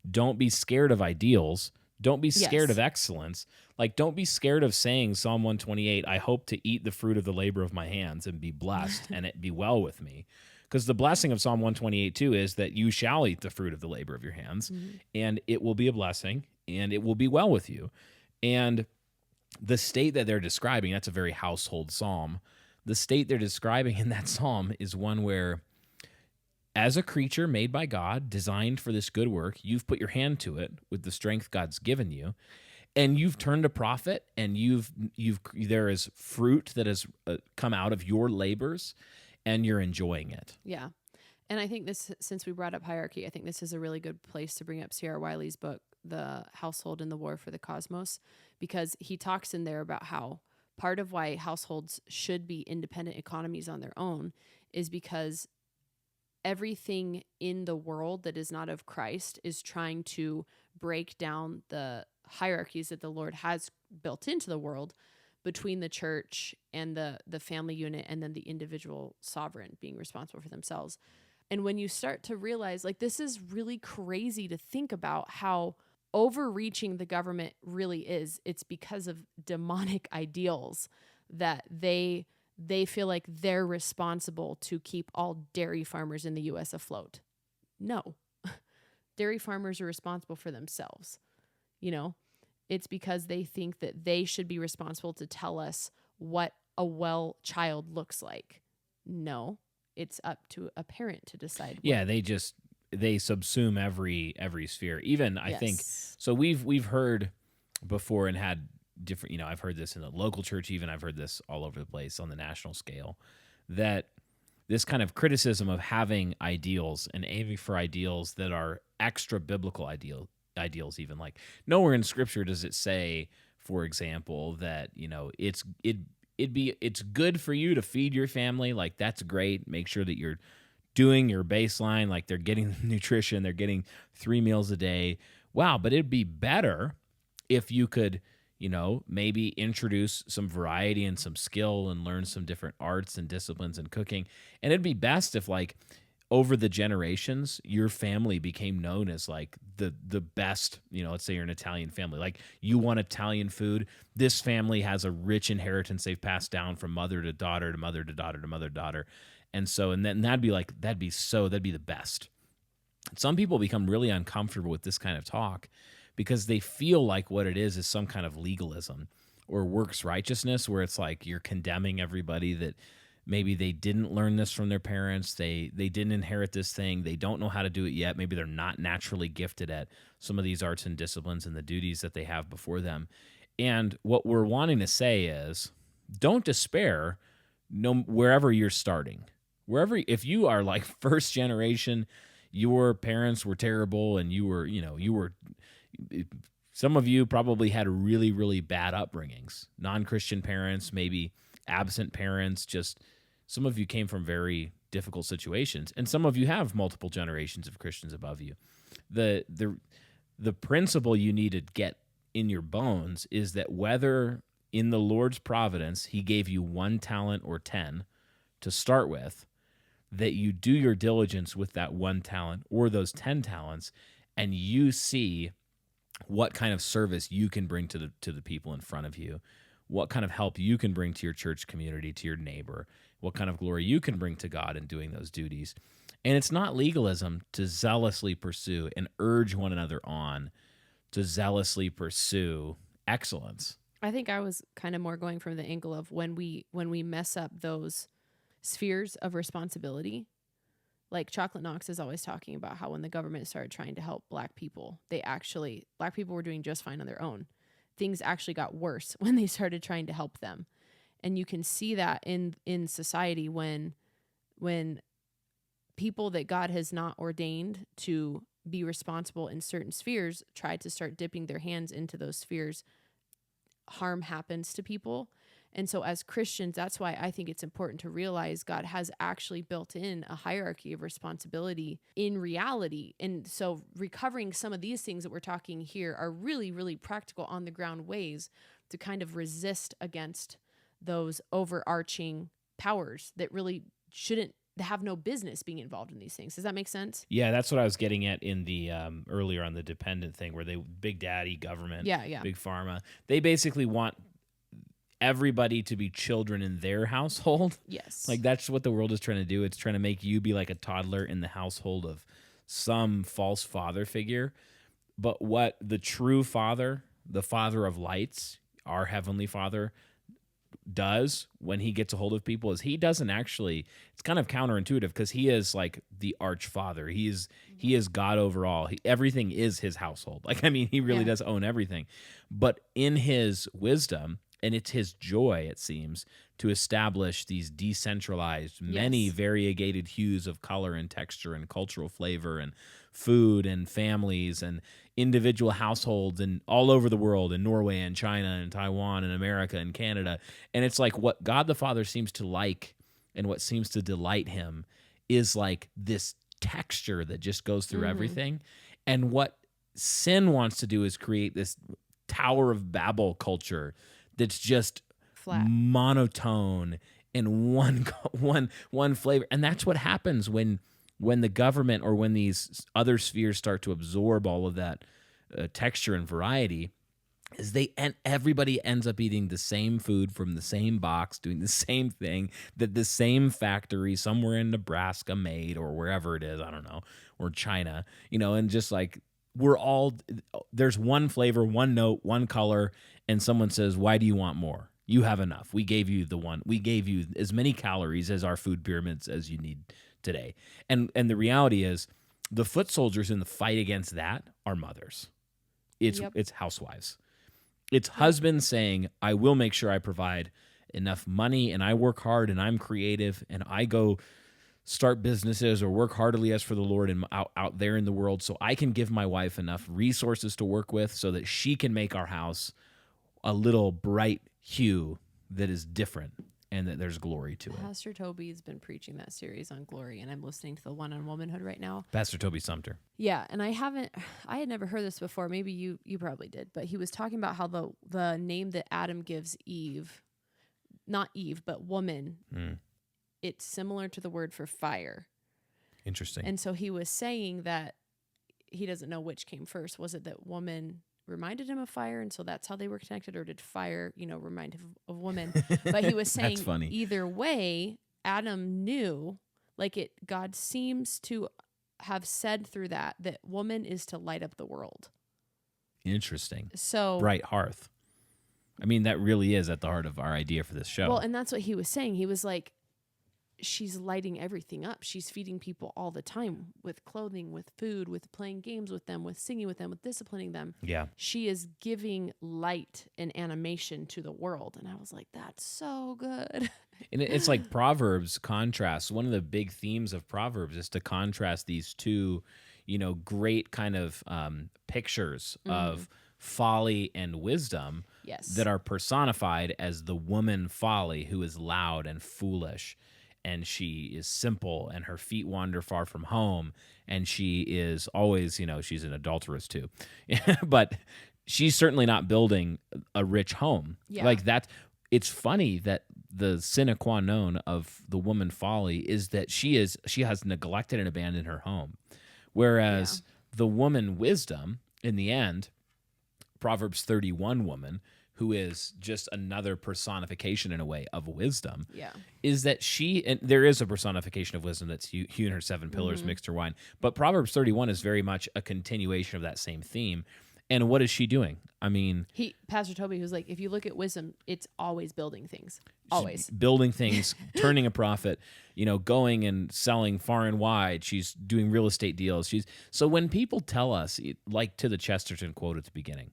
Speaker 1: don't be scared of ideals. Don't be scared of excellence. Like, don't be scared of saying Psalm 128, I hope to eat the fruit of the labor of my hands and be blessed and it be well with me. Because the blessing of Psalm 128 too is that you shall eat the fruit of the labor of your hands, and it will be a blessing and it will be well with you. And the state that they're describing, that's a very household psalm. The state they're describing in that psalm is one where, as a creature made by God, designed for this good work, you've put your hand to it with the strength God's given you, and you've turned a profit, and there is fruit that has come out of your labors, and you're enjoying it.
Speaker 2: Yeah. And I think this, since we brought up hierarchy, I think this is a really good place to bring up C.R. Wiley's book, The Household and the War for the Cosmos, because he talks in there about how part of why households should be independent economies on their own is because everything in the world that is not of Christ is trying to break down the hierarchies that the Lord has built into the world between the church and the family unit, and then the individual sovereign being responsible for themselves. And when you start to realize, like, this is really crazy to think about how overreaching the government really is. It's because of demonic ideals that they feel like they're responsible to keep all dairy farmers in the U.S. afloat. No. Dairy farmers are responsible for themselves. It's because they think that they should be responsible to tell us what a well child looks like. No, it's up to a parent to decide.
Speaker 1: Yeah, they subsume every sphere. Even I think so. We've heard before and had different. I've heard this in the local church. Even I've heard this all over the place on the national scale. That this kind of criticism of having ideals and aiming for ideals that are extra biblical ideals. Even like nowhere in Scripture does it say, for example, that it's good for you to feed your family. Like, that's great. Make sure that you're doing your baseline, like they're getting nutrition, they're getting 3 meals a day. Wow, but it'd be better if you could, maybe introduce some variety and some skill and learn some different arts and disciplines in cooking. And it'd be best if, like, over the generations, your family became known as like the best, let's say you're an Italian family, like you want Italian food. This family has a rich inheritance they've passed down from mother to daughter to mother to daughter to mother to daughter. And then that'd be the best. Some people become really uncomfortable with this kind of talk because they feel like what it is some kind of legalism or works righteousness, where it's like you're condemning everybody that maybe they didn't learn this from their parents. They didn't inherit this thing. They don't know how to do it yet. Maybe they're not naturally gifted at some of these arts and disciplines and the duties that they have before them. And what we're wanting to say is, don't despair wherever you're starting. If you are like first generation, your parents were terrible and you were some of you probably had really, really bad upbringings, non-Christian parents, maybe absent parents, just some of you came from very difficult situations, and some of you have multiple generations of Christians above you. The principle you need to get in your bones is that whether in the Lord's providence he gave you 1 talent or 10 to start with, that you do your diligence with that 1 talent or those 10 talents, and you see what kind of service you can bring to the people in front of you, what kind of help you can bring to your church community, to your neighbor, what kind of glory you can bring to God in doing those duties. And it's not legalism to zealously pursue and urge one another on to zealously pursue excellence.
Speaker 2: I think I was kind of more going from the angle of when we mess up those spheres of responsibility. Like Chocolate Knox is always talking about how when the government started trying to help Black people, Black people were doing just fine on their own. Things actually got worse when they started trying to help them. And you can see that in society when people that God has not ordained to be responsible in certain spheres try to start dipping their hands into those spheres, harm happens to people. And so as Christians, that's why I think it's important to realize God has actually built in a hierarchy of responsibility in reality. And so recovering some of these things that we're talking here are really, really practical on the ground ways to kind of resist against those overarching powers that really shouldn't have no business being involved in these things. Does that make sense?
Speaker 1: Yeah, that's what I was getting at in the earlier on the dependent thing, where they big daddy government, big pharma, they basically want everybody to be children in their household.
Speaker 2: Yes.
Speaker 1: Like that's what the world is trying to do. It's trying to make you be like a toddler in the household of some false father figure. But what the true father, the father of lights, our heavenly father, does when he gets a hold of people is he doesn't actually, it's kind of counterintuitive because he is like the arch father. He is God over all. Everything is his household. Like, I mean, he really does own everything. But in his wisdom, and it's his joy, it seems, to establish these decentralized, many variegated hues of color and texture and cultural flavor and food and families and individual households and all over the world, in Norway and China and Taiwan and America and Canada. And it's like what God the Father seems to like and what seems to delight him is like this texture that just goes through everything. And what sin wants to do is create this Tower of Babel culture that's just
Speaker 2: flat,
Speaker 1: monotone in one flavor. And that's what happens when the government or when these other spheres start to absorb all of that texture and variety, is everybody ends up eating the same food from the same box, doing the same thing that the same factory somewhere in Nebraska made, or wherever it is, I don't know, or China, and just like there's one flavor, one note, one color, and someone says, why do you want more? You have enough. We gave you as many calories as our food pyramids as you need today. And the reality is the foot soldiers in the fight against that are mothers. It's housewives. It's husbands saying, I will make sure I provide enough money and I work hard and I'm creative and I go start businesses or work heartily as for the Lord and out there in the world so I can give my wife enough resources to work with so that she can make our house a little bright hue that is different and that there's glory to it.
Speaker 2: Pastor Toby's been preaching that series on glory, and I'm listening to the one on womanhood right now.
Speaker 1: Pastor Toby Sumter.
Speaker 2: Yeah, and I had never heard this before. Maybe you probably did, but he was talking about how the name that Adam gives Eve, not Eve, but woman, it's similar to the word for fire.
Speaker 1: Interesting.
Speaker 2: And so he was saying that he doesn't know which came first. Was it that woman reminded him of fire, and so that's how they were connected, or did fire, remind him of woman? But he was saying either way, Adam knew, God seems to have said through that woman is to light up the world.
Speaker 1: Interesting.
Speaker 2: So
Speaker 1: Bright Hearth. I mean, that really is at the heart of our idea for this show.
Speaker 2: Well, and that's what he was saying. He was like, she's lighting everything up. She's feeding people all the time with clothing, with food, with playing games with them, with singing with them, with disciplining them.
Speaker 1: Yeah.
Speaker 2: She is giving light and animation to the world. And I was like, that's so good.
Speaker 1: And it's like Proverbs contrasts. One of the big themes of Proverbs is to contrast these two, great kind of pictures of folly and wisdom that are personified as the woman folly, who is loud and foolish. And she is simple, and her feet wander far from home, and she is always, she's an adulteress too. But she's certainly not building a rich home.
Speaker 2: Yeah.
Speaker 1: Like that. It's funny that the sine qua non of the woman folly is that she has neglected and abandoned her home. Whereas the woman wisdom, in the end, Proverbs 31 woman, who is just another personification in a way of wisdom, is that and there is a personification of wisdom that's hewn her seven pillars, mixed her wine. But Proverbs 31 is very much a continuation of that same theme. And what is she doing? I mean,
Speaker 2: Pastor Toby was like, if you look at wisdom, it's always building things. Always.
Speaker 1: Building things, turning a profit, going and selling far and wide. She's doing real estate deals. So when people tell us, like to the Chesterton quote at the beginning,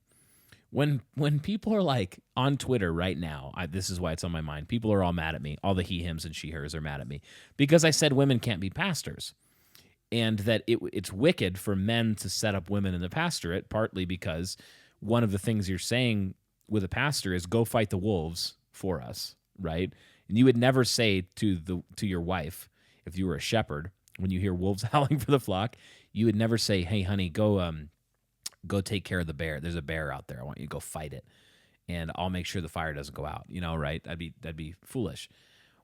Speaker 1: when people are like on Twitter right now, this is why it's on my mind. People are all mad at me. All the he, hims, and she, hers are mad at me because I said women can't be pastors. and that it's wicked for men to set up women in the pastorate, partly because one of the things you're saying with a pastor is go fight the wolves for us, right? And you would never say to your wife, if you were a shepherd, when you hear wolves howling for the flock, you would never say, "Hey, honey, go take care of the bear. There's a bear out there. I want you to go fight it, and I'll make sure the fire doesn't go out." Right? That'd be foolish.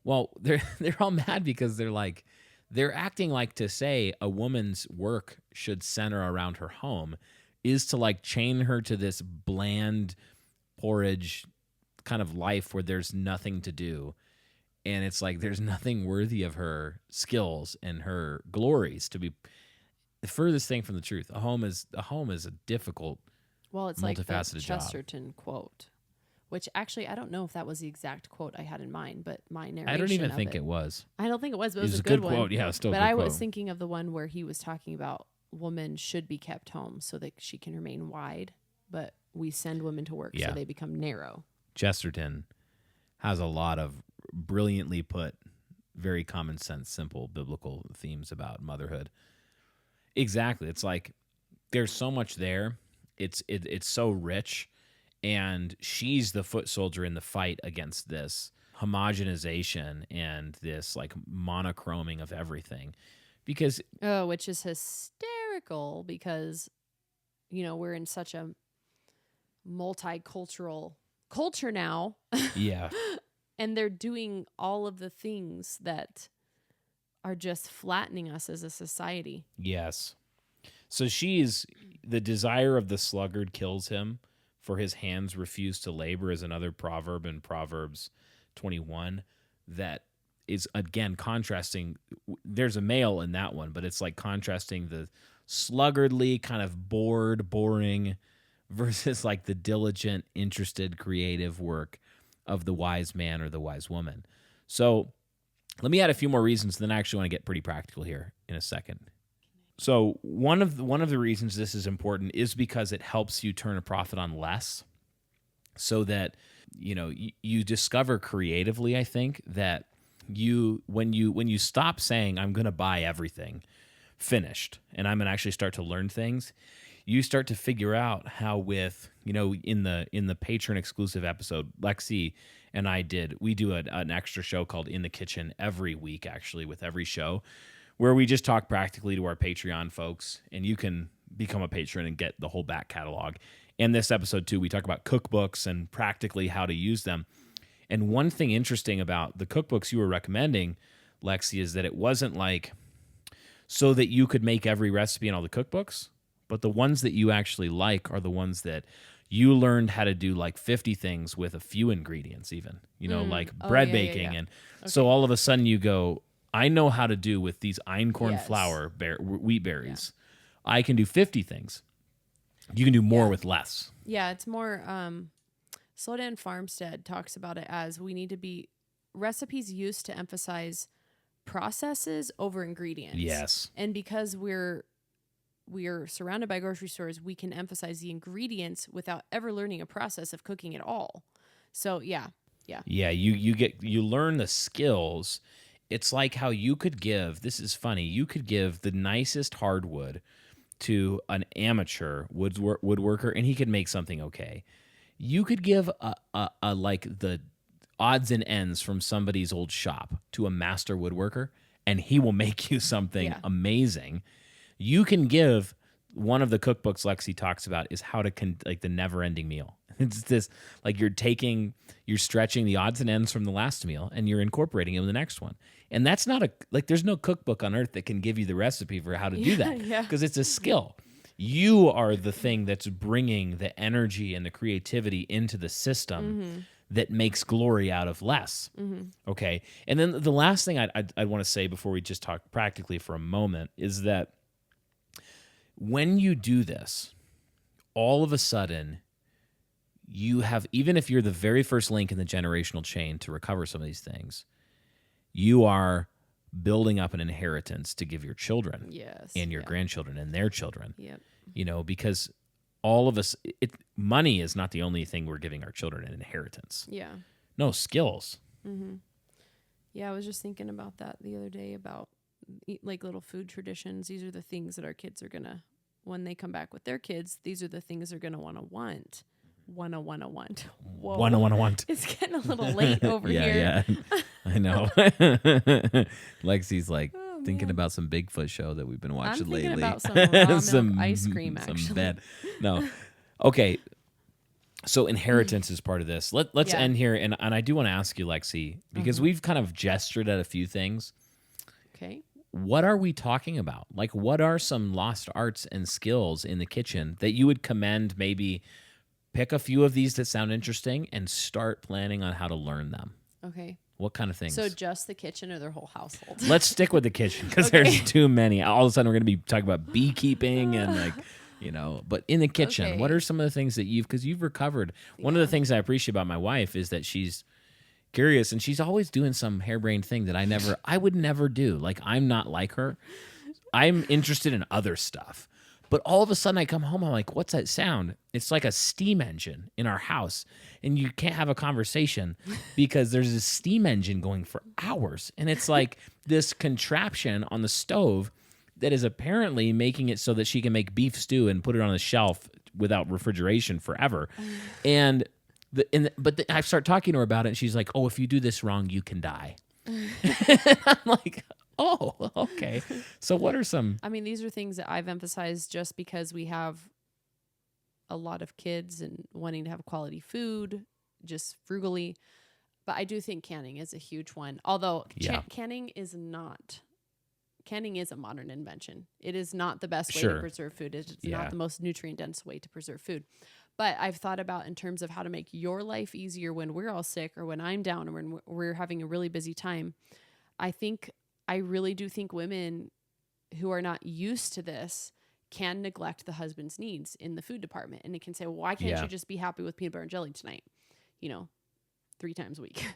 Speaker 1: Well, they're all mad because they're acting like to say a woman's work should center around her home is to chain her to this bland porridge kind of life where there's nothing to do. And it's there's nothing worthy of her skills and her glories to be the furthest thing from the truth. A home is a difficult,
Speaker 2: Well, it's like the
Speaker 1: multifaceted job.
Speaker 2: Chesterton quote, which actually I don't know if that was the exact quote I had in mind, but my narration
Speaker 1: I don't even
Speaker 2: of
Speaker 1: think it was.
Speaker 2: I don't think it was, but
Speaker 1: It
Speaker 2: it was a good one.
Speaker 1: quote. Yeah, it's still a
Speaker 2: But
Speaker 1: good
Speaker 2: I
Speaker 1: quote.
Speaker 2: was thinking of the one where he was talking about women should be kept home so that she can remain wide, but we send women to work so they become narrow.
Speaker 1: Chesterton has a lot of brilliantly put, very common sense, simple biblical themes about motherhood. Exactly. It's there's so much there. It's so rich, and she's the foot soldier in the fight against this homogenization and this monochroming of everything. Because
Speaker 2: which is hysterical because we're in such a multicultural culture now.
Speaker 1: yeah.
Speaker 2: And they're doing all of the things that are just flattening us as a society.
Speaker 1: Yes. So she's the desire of the sluggard kills him, for his hands refuse to labor is another proverb in Proverbs 21 that is, again, contrasting. There's a male in that one, but it's contrasting the sluggardly, kind of bored, boring versus the diligent, interested, creative work of the wise man or the wise woman. So let me add a few more reasons, then I actually want to get pretty practical here in a second. So one of the reasons this is important is because it helps you turn a profit on less, so that you discover creatively, I think, that when you stop saying I'm going to buy everything finished and I'm going to actually start to learn things, you start to figure out how with, in the patron exclusive episode, Lexy and I we do an extra show called In the Kitchen every week, actually, with every show, where we just talk practically to our Patreon folks, and you can become a patron and get the whole back catalog. And this episode too, we talk about cookbooks and practically how to use them. And one thing interesting about the cookbooks you were recommending, Lexy, is that it wasn't so that you could make every recipe in all the cookbooks, but the ones that you actually like are the ones that you learned how to do 50 things with a few ingredients even, bread baking. And so all of a sudden you go, I know how to do with these einkorn flour wheat berries. Yeah. I can do 50 things. You can do more with less.
Speaker 2: Yeah, it's more, Slodan Farmstead talks about it as we need to be recipes used to emphasize processes over ingredients.
Speaker 1: Yes.
Speaker 2: And because we're surrounded by grocery stores, we can emphasize the ingredients without ever learning a process of cooking at all. So yeah.
Speaker 1: You learn the skills. It's like how you could give. This is funny. You could give the nicest hardwood to an amateur woodworker, and he could make something okay. You could give a the odds and ends from somebody's old shop to a master woodworker, and he will make you something amazing. You can give one of the cookbooks Lexy talks about is how to the never-ending meal. It's this you're stretching the odds and ends from the last meal and you're incorporating it in the next one. And that's not there's no cookbook on earth that can give you the recipe for how to do that because it's a skill. You are the thing that's bringing the energy and the creativity into the system that makes glory out of less. Okay. And then the last thing I'd want to say before we just talk practically for a moment is that when you do this, all of a sudden you have, even if you're the very first link in the generational chain to recover some of these things, you are building up an inheritance to give your children and your grandchildren and their children. Yep. Because all of us, money is not the only thing we're giving our children, an inheritance.
Speaker 2: Yeah.
Speaker 1: No, skills.
Speaker 2: Mm-hmm. Yeah, I was just thinking about that the other day about like little food traditions. These are the things that our kids are going to, when they come back with their kids, these are the things they're going to want. Whoa.
Speaker 1: Want.
Speaker 2: It's getting a little late over here.
Speaker 1: Yeah. I know. Lexi's like thinking
Speaker 2: man.
Speaker 1: about some Bigfoot show that we've been watching
Speaker 2: I'm
Speaker 1: lately.
Speaker 2: thinking about some raw milk ice cream, actually.
Speaker 1: Some bad. No. Okay. So inheritance is part of this. Let's end here. And I do want to ask you, Lexi, because we've kind of gestured at a few things.
Speaker 2: Okay.
Speaker 1: What are we talking about? Like, what are some lost arts and skills in the kitchen that you would commend? Maybe pick a few of these that sound interesting and start planning on how to learn them.
Speaker 2: Okay.
Speaker 1: What kind of things?
Speaker 2: So just the kitchen or their whole household?
Speaker 1: Let's stick with the kitchen because there's too many. All of a sudden, we're going to be talking about beekeeping and like, but in the kitchen, what are some of the things that because you've recovered? One of the things I appreciate about my wife is that she's curious and she's always doing some harebrained thing that I would never do. Like, I'm not like her. I'm interested in other stuff. But all of a sudden I come home, I'm like, what's that sound? It's like a steam engine in our house. And you can't have a conversation because there's a steam engine going for hours. And it's like this contraption on the stove that is apparently making it so that she can make beef stew and put it on a shelf without refrigeration forever. And I start talking to her about it, and she's like, oh, if you do this wrong, you can die. I'm like, oh, okay. So what are some...
Speaker 2: I mean, these are things that I've emphasized just because we have a lot of kids and wanting to have quality food, just frugally. But I do think canning is a huge one. Although canning is a modern invention. It is not the best way to preserve food. It's not the most nutrient-dense way to preserve food. But I've thought about in terms of how to make your life easier when we're all sick or when I'm down or when we're having a really busy time. I really do think women who are not used to this can neglect the husband's needs in the food department. And it can say, well, why can't you just be happy with peanut butter and jelly tonight? 3 times a week.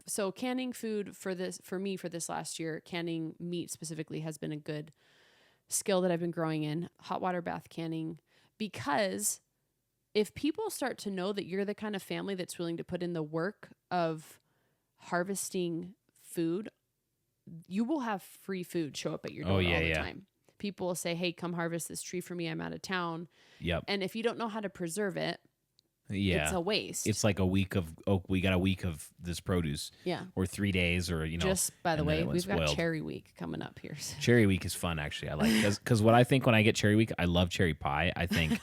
Speaker 2: So canning food for me for this last year, canning meat specifically has been a good skill that I've been growing in. Hot water bath canning, because if people start to know that you're the kind of family that's willing to put in the work of harvesting food, you will have free food show up at your door all the time. People will say, hey, come harvest this tree for me. I'm out of town.
Speaker 1: Yep.
Speaker 2: And if you don't know how to preserve it, it's a waste.
Speaker 1: It's like we got a week of this produce. Yeah. Or 3 days or,
Speaker 2: Just by the way, we've got Cherry Week coming up here.
Speaker 1: Cherry Week is fun, actually. I like because what I think when I get Cherry Week, I love cherry pie. I think,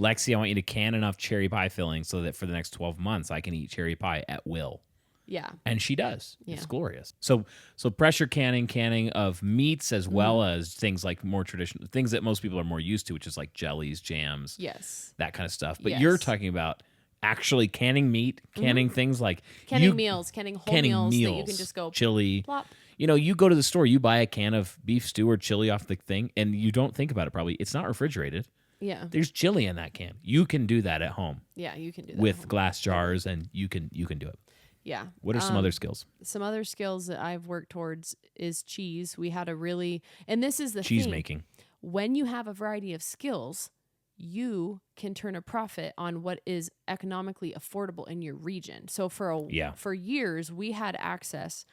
Speaker 1: Lexi, I want you to can enough cherry pie filling so that for the next 12 months, I can eat cherry pie at will.
Speaker 2: Yeah.
Speaker 1: And she does. Yeah. It's glorious. So pressure canning of meats as well as things like more traditional, things that most people are more used to, which is like jellies, jams.
Speaker 2: Yes.
Speaker 1: That kind of stuff. But you're talking about actually canning meat, canning things like...
Speaker 2: Canning meals, canning whole meals that you can just go...
Speaker 1: Chili.
Speaker 2: Plop.
Speaker 1: You go to the store, you buy a can of beef stew or chili off the thing, and you don't think about it probably. It's not refrigerated. Yeah. There's chili in that can. You can do that at home.
Speaker 2: Yeah, you can do that
Speaker 1: with glass jars, and you can do it.
Speaker 2: Yeah.
Speaker 1: What are some other skills?
Speaker 2: Some other skills that I've worked towards is cheese. We had and this is the
Speaker 1: cheese
Speaker 2: thing.
Speaker 1: Making.
Speaker 2: When you have a variety of skills, you can turn a profit on what is economically affordable in your region. So for years, we had access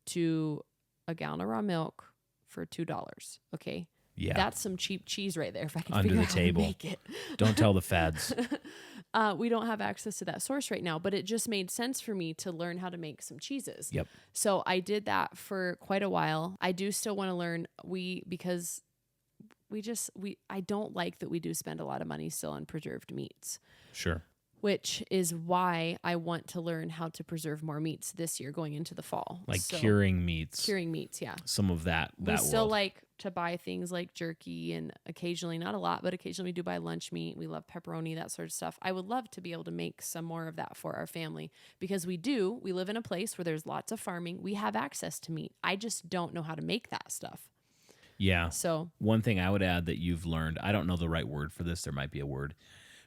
Speaker 2: to a gallon of raw milk for $2. Okay. Yeah. That's some cheap cheese right there. If I can figure out how to make it.
Speaker 1: Don't tell the feds.
Speaker 2: We don't have access to that source right now, but it just made sense for me to learn how to make some cheeses.
Speaker 1: Yep.
Speaker 2: So I did that for quite a while. I do still want to learn because I don't like that we do spend a lot of money still on preserved meats.
Speaker 1: Sure.
Speaker 2: Which is why I want to learn how to preserve more meats this year going into the fall.
Speaker 1: Like curing meats.
Speaker 2: Curing meats, yeah.
Speaker 1: Some of that
Speaker 2: we still like to buy things like jerky and occasionally, not a lot, but occasionally we do buy lunch meat. We love pepperoni, that sort of stuff. I would love to be able to make some more of that for our family because we live in a place where there's lots of farming. We have access to meat. I just don't know how to make that stuff.
Speaker 1: Yeah.
Speaker 2: So
Speaker 1: one thing I would add that you've learned, I don't know the right word for this. There might be a word.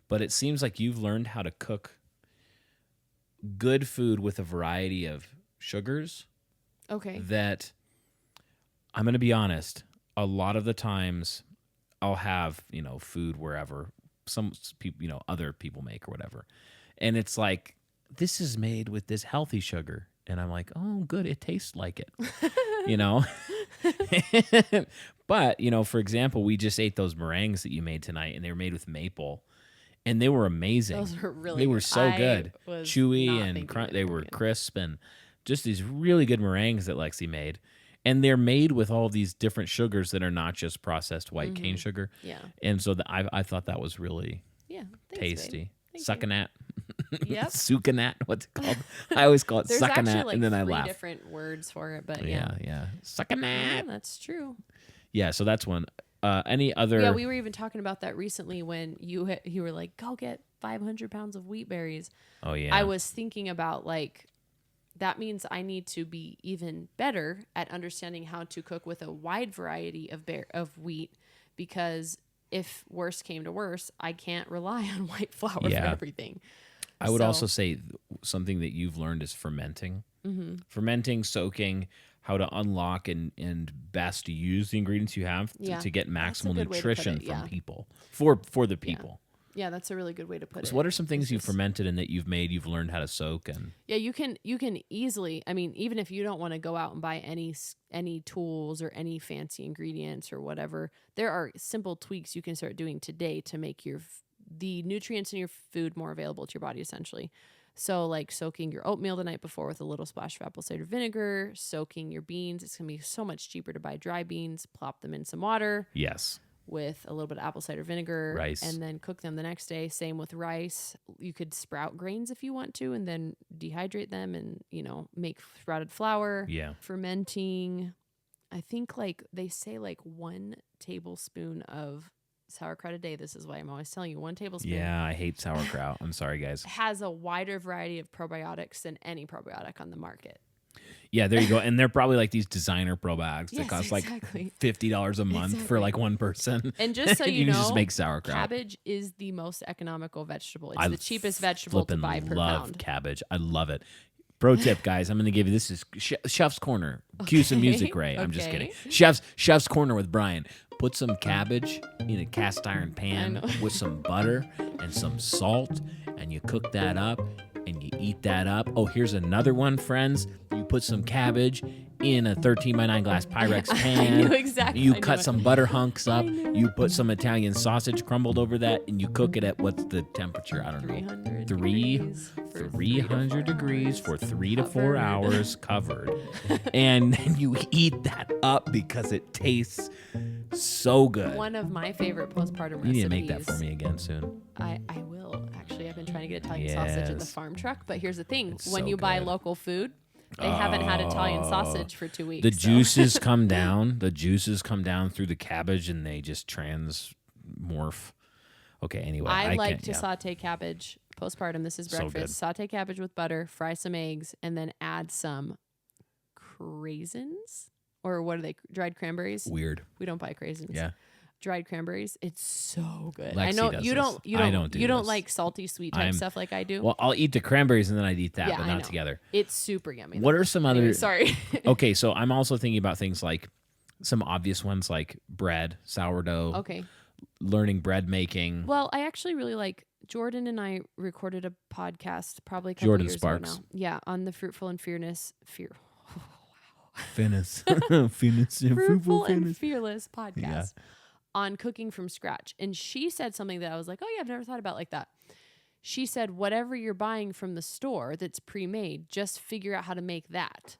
Speaker 1: But it seems like you've learned how to cook good food with a variety of sugars.
Speaker 2: Okay.
Speaker 1: That I'm going to be honest, a lot of the times I'll have, food wherever some people, other people make or whatever. And it's like, this is made with this healthy sugar. And I'm like, oh, good. It tastes like it, But, for example, we just ate those meringues that you made tonight, and they were made with maple, and they were amazing.
Speaker 2: Those were really
Speaker 1: They were
Speaker 2: good.
Speaker 1: so
Speaker 2: I
Speaker 1: good.
Speaker 2: was
Speaker 1: Chewy
Speaker 2: not
Speaker 1: and
Speaker 2: thinking
Speaker 1: they
Speaker 2: were
Speaker 1: were
Speaker 2: good.
Speaker 1: crisp, and just these really good meringues that Lexi made. And they're made with all these different sugars that are not just processed white cane sugar.
Speaker 2: Yeah.
Speaker 1: And so I thought that was really
Speaker 2: Thanks,
Speaker 1: tasty.
Speaker 2: babe. Thank you.
Speaker 1: Succanat.
Speaker 2: Yep.
Speaker 1: Sucanat. What's it called? I always call it
Speaker 2: There's
Speaker 1: succanat,
Speaker 2: actually like
Speaker 1: and then I
Speaker 2: 3
Speaker 1: laugh.
Speaker 2: different words for it, but yeah.
Speaker 1: Yeah.
Speaker 2: Yeah,
Speaker 1: Succanat.
Speaker 2: that's true.
Speaker 1: Yeah, so that's one. Any other?
Speaker 2: Yeah, we were even talking about that recently when you were like, go get 500 pounds of wheat berries.
Speaker 1: Oh, yeah.
Speaker 2: I was thinking about like, that means I need to be even better at understanding how to cook with a wide variety of wheat, because if worse came to worse, I can't rely on white flour for everything.
Speaker 1: I would also say something that you've learned is fermenting. Fermenting, soaking, how to unlock and best use the ingredients you have to get maximal nutrition from people, for the people.
Speaker 2: Yeah, that's a really good way to put it.
Speaker 1: So what are some things you've fermented and that you've learned how to soak? And
Speaker 2: yeah, you can easily, I mean, even if you don't want to go out and buy any tools or any fancy ingredients or whatever, there are simple tweaks you can start doing today to make the nutrients in your food more available to your body, essentially. So like soaking your oatmeal the night before with a little splash of apple cider vinegar, soaking your beans. It's going to be so much cheaper to buy dry beans, plop them in some water.
Speaker 1: Yes.
Speaker 2: With a little bit of apple cider vinegar,
Speaker 1: rice,
Speaker 2: and then cook them the next day. Same with rice. You could sprout grains if you want to, and then dehydrate them and, make sprouted flour.
Speaker 1: Yeah.
Speaker 2: Fermenting. I think like they say like 1 tablespoon of sauerkraut a day. This is why I'm always telling you 1 tablespoon.
Speaker 1: Yeah, I hate sauerkraut. I'm sorry, guys.
Speaker 2: Has a wider variety of probiotics than any probiotic on the market.
Speaker 1: Yeah, there you go. And they're probably like these designer probiotics that cost like $50 a month for like one person.
Speaker 2: And just so you know,
Speaker 1: just make sauerkraut.
Speaker 2: Cabbage is the most economical vegetable. It's the cheapest vegetable to buy per pound.
Speaker 1: I love cabbage. I love it. Pro tip, guys. I'm going to give you this is Chef's Corner. Cue some music, Ray. I'm just kidding. Chef's Corner with Brian. Put some cabbage in a cast iron pan with some butter and some salt, and you cook that up. And you eat that up. Oh, here's another one, friends. You put some cabbage in a 13x9 glass Pyrex pan.
Speaker 2: I knew exactly.
Speaker 1: You cut some butter hunks up. You put some Italian sausage crumbled over that, and you cook it at what's the temperature? I don't know. 300 degrees for 3 to 4 hours covered. And then you eat that up because it tastes so good.
Speaker 2: One of my favorite postpartum recipes.
Speaker 1: You need to make that for me again soon.
Speaker 2: I will. Actually, I've been trying to get Italian sausage at the farm truck, but here's the thing.
Speaker 1: It's
Speaker 2: when
Speaker 1: so
Speaker 2: you buy
Speaker 1: good.
Speaker 2: local food, they haven't had Italian sausage for 2 weeks.
Speaker 1: The juices come down. The juices come down through the cabbage, and they just transmorph. Okay, anyway.
Speaker 2: I like to saute cabbage postpartum. This is breakfast. Saute cabbage with butter, fry some eggs, and then add some craisins. Or what are they? Dried cranberries?
Speaker 1: Weird.
Speaker 2: We don't buy craisins.
Speaker 1: Yeah.
Speaker 2: Dried cranberries. It's so good.
Speaker 1: Lexi
Speaker 2: I know
Speaker 1: does
Speaker 2: you
Speaker 1: this.
Speaker 2: don't. You
Speaker 1: I
Speaker 2: don't.
Speaker 1: don't
Speaker 2: You don't
Speaker 1: this.
Speaker 2: like salty, sweet type stuff like I do.
Speaker 1: Well, I'll eat the cranberries and then I'd eat that,
Speaker 2: Yeah,
Speaker 1: but
Speaker 2: I
Speaker 1: not
Speaker 2: know.
Speaker 1: together.
Speaker 2: It's super yummy.
Speaker 1: What are some other?
Speaker 2: Anyway, sorry.
Speaker 1: Okay, so I'm also thinking about things like some obvious ones like bread, sourdough.
Speaker 2: Okay.
Speaker 1: Learning bread making.
Speaker 2: Well, I actually really like Jordan and I recorded a podcast probably a couple
Speaker 1: Jordan
Speaker 2: years
Speaker 1: Sparks.
Speaker 2: ago now. Yeah, on the Fruitful and Fearless
Speaker 1: Finis.
Speaker 2: Fruitful and Fearless podcast.
Speaker 1: Yeah.
Speaker 2: On cooking from scratch. And she said something that I was like, oh yeah, I've never thought about like that. She said, whatever you're buying from the store that's pre-made, just figure out how to make that.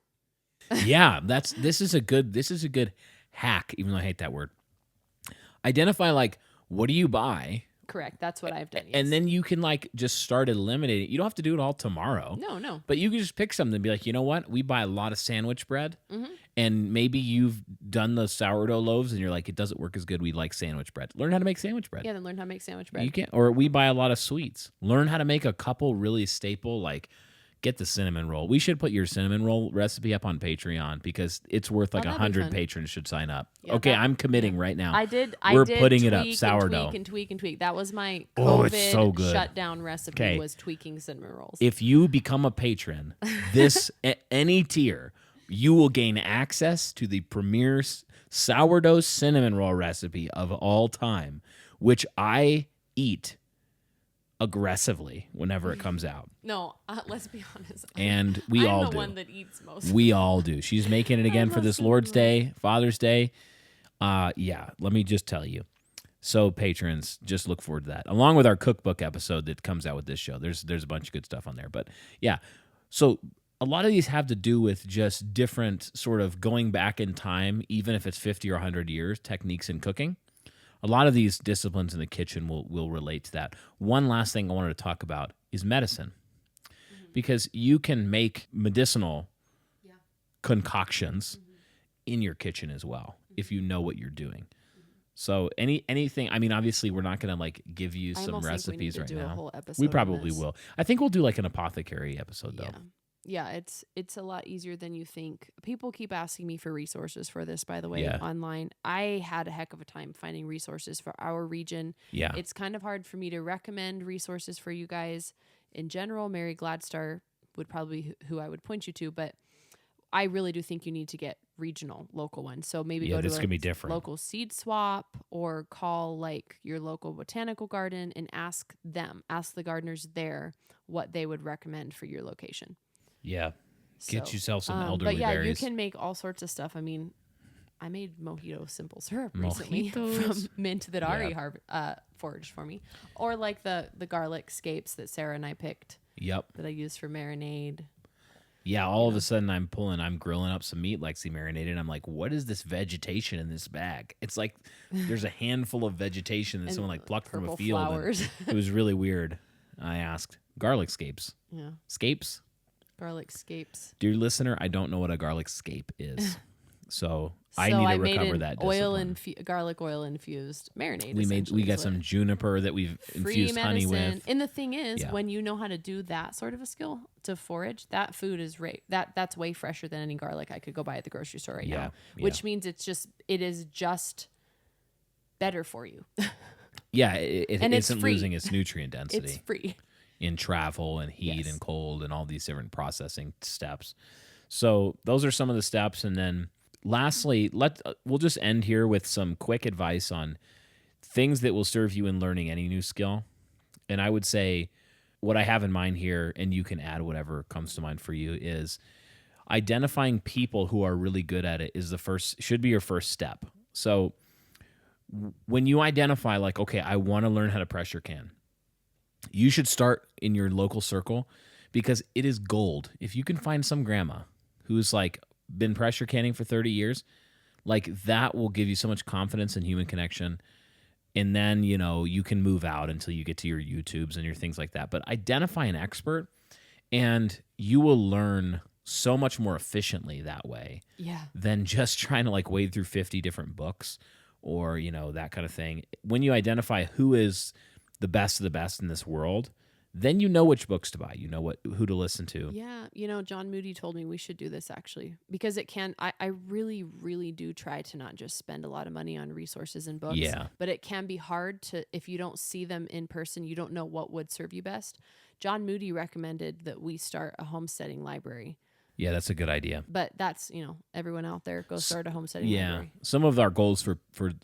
Speaker 1: Yeah, this is a good hack, even though I hate that word. Identify like, what do you buy?
Speaker 2: Correct. That's what I've done. Yes.
Speaker 1: And then you can like just start eliminating. You don't have to do it all tomorrow.
Speaker 2: No.
Speaker 1: But you can just pick something and be like, you know what? We buy a lot of sandwich bread.
Speaker 2: Mm-hmm.
Speaker 1: And maybe you've done the sourdough loaves and you're like, it doesn't work as good. We like sandwich bread. Learn how to make sandwich bread.
Speaker 2: Yeah, then learn how to make sandwich bread.
Speaker 1: You can, or we buy a lot of sweets. Learn how to make a couple really staple, like get the cinnamon roll. We should put your cinnamon roll recipe up on Patreon because it's worth like 100 patrons should sign up.
Speaker 2: Yeah,
Speaker 1: okay, I'm committing right now.
Speaker 2: We're
Speaker 1: putting it up, sourdough.
Speaker 2: And tweak. That was my
Speaker 1: it's
Speaker 2: COVID
Speaker 1: so good.
Speaker 2: shutdown recipe was tweaking cinnamon rolls.
Speaker 1: If you become a patron, any tier, you will gain access to the premier sourdough cinnamon roll recipe of all time, which I eat aggressively whenever it comes out.
Speaker 2: No, let's be honest.
Speaker 1: And we
Speaker 2: I'm
Speaker 1: all
Speaker 2: the
Speaker 1: do.
Speaker 2: one that eats most.
Speaker 1: We all do. She's making it again for
Speaker 2: love
Speaker 1: this
Speaker 2: cinnamon
Speaker 1: Lord's
Speaker 2: rolls.
Speaker 1: Day, Father's Day. Yeah, let me just tell you. So patrons, just look forward to that. Along with our cookbook episode that comes out with this show. There's a bunch of good stuff on there. But yeah, so a lot of these have to do with just different sort of going back in time, even if it's 50 or 100 years, techniques in cooking. A lot of these disciplines in the kitchen will relate to that. One last thing I wanted to talk about is medicine. Because you can make medicinal concoctions in your kitchen as well if you know what you're doing. So anything, I mean, obviously we're not going to like give you some recipes right now.
Speaker 2: Whole episode
Speaker 1: We
Speaker 2: on
Speaker 1: probably
Speaker 2: this.
Speaker 1: will. I think we'll do like an apothecary episode though.
Speaker 2: Yeah, it's a lot easier than you think. People keep asking me for resources for this, by the way,
Speaker 1: Yeah.
Speaker 2: online. I had a heck of a time finding resources for our region.
Speaker 1: Yeah.
Speaker 2: It's kind of hard for me to recommend resources for you guys in general. Mary Gladstar would probably be who I would point you to, but I really do think you need to get regional, local ones. So maybe go to
Speaker 1: this can be different.
Speaker 2: local seed swap or call like your local botanical garden and ask the gardeners there what they would recommend for your location.
Speaker 1: Yeah. Get
Speaker 2: So,
Speaker 1: yourself some elderly
Speaker 2: but yeah,
Speaker 1: berries.
Speaker 2: you can make all sorts of stuff. I mean, I made mojito simple syrup recently
Speaker 1: Mojitos.
Speaker 2: from mint that Ari foraged for me, or like the garlic scapes that Sarah and I picked
Speaker 1: Yep.
Speaker 2: that I used for marinade.
Speaker 1: Yeah, all of a sudden I'm grilling up some meat Lexi marinated. I'm like, what is this vegetation in this bag? It's like there's a handful of vegetation that
Speaker 2: And
Speaker 1: someone like plucked from a
Speaker 2: purple
Speaker 1: field. and
Speaker 2: flowers.
Speaker 1: It was really weird. I asked. Garlic scapes.
Speaker 2: Yeah,
Speaker 1: Scapes?
Speaker 2: garlic scapes.
Speaker 1: Dear listener, I don't know what a garlic scape is. So I
Speaker 2: So
Speaker 1: need to
Speaker 2: made
Speaker 1: recover
Speaker 2: an
Speaker 1: that
Speaker 2: oil
Speaker 1: discipline.
Speaker 2: and garlic oil infused marinade.
Speaker 1: We got some juniper that we've
Speaker 2: free
Speaker 1: infused honey
Speaker 2: medicine.
Speaker 1: with.
Speaker 2: And the thing is,
Speaker 1: Yeah.
Speaker 2: when you know how to do that sort of a skill to forage, that food is that's way fresher than any garlic I could go buy at the grocery store right now. Which means it is just better for you.
Speaker 1: Yeah, it
Speaker 2: And it's
Speaker 1: isn't
Speaker 2: free.
Speaker 1: losing its nutrient density.
Speaker 2: It's free.
Speaker 1: In travel and heat
Speaker 2: Yes.
Speaker 1: and cold and all these different processing steps. So those are some of the steps. And then lastly, we'll just end here with some quick advice on things that will serve you in learning any new skill. And I would say what I have in mind here, and you can add whatever comes to mind for you, is identifying people who are really good at it should be your first step. So when you identify like, okay, I want to learn how to pressure can, you should start in your local circle because it is gold. If you can find some grandma who's like been pressure canning for 30 years, like that will give you so much confidence in human connection. And then, you can move out until you get to your YouTubes and your things like that. But identify an expert and you will learn so much more efficiently that way than just trying to like wade through 50 different books or, that kind of thing. When you identify who is the best of the best in this world, then you know which books to buy. You know who to listen to.
Speaker 2: Yeah. John Moody told me we should do this actually because I really, really do try to not just spend a lot of money on resources and books.
Speaker 1: Yeah.
Speaker 2: But it can be hard if you don't see them in person, you don't know what would serve you best. John Moody recommended that we start a homesteading library.
Speaker 1: Yeah, that's a good idea.
Speaker 2: But that's, everyone out there, go start a homesteading library.
Speaker 1: Some of our goals for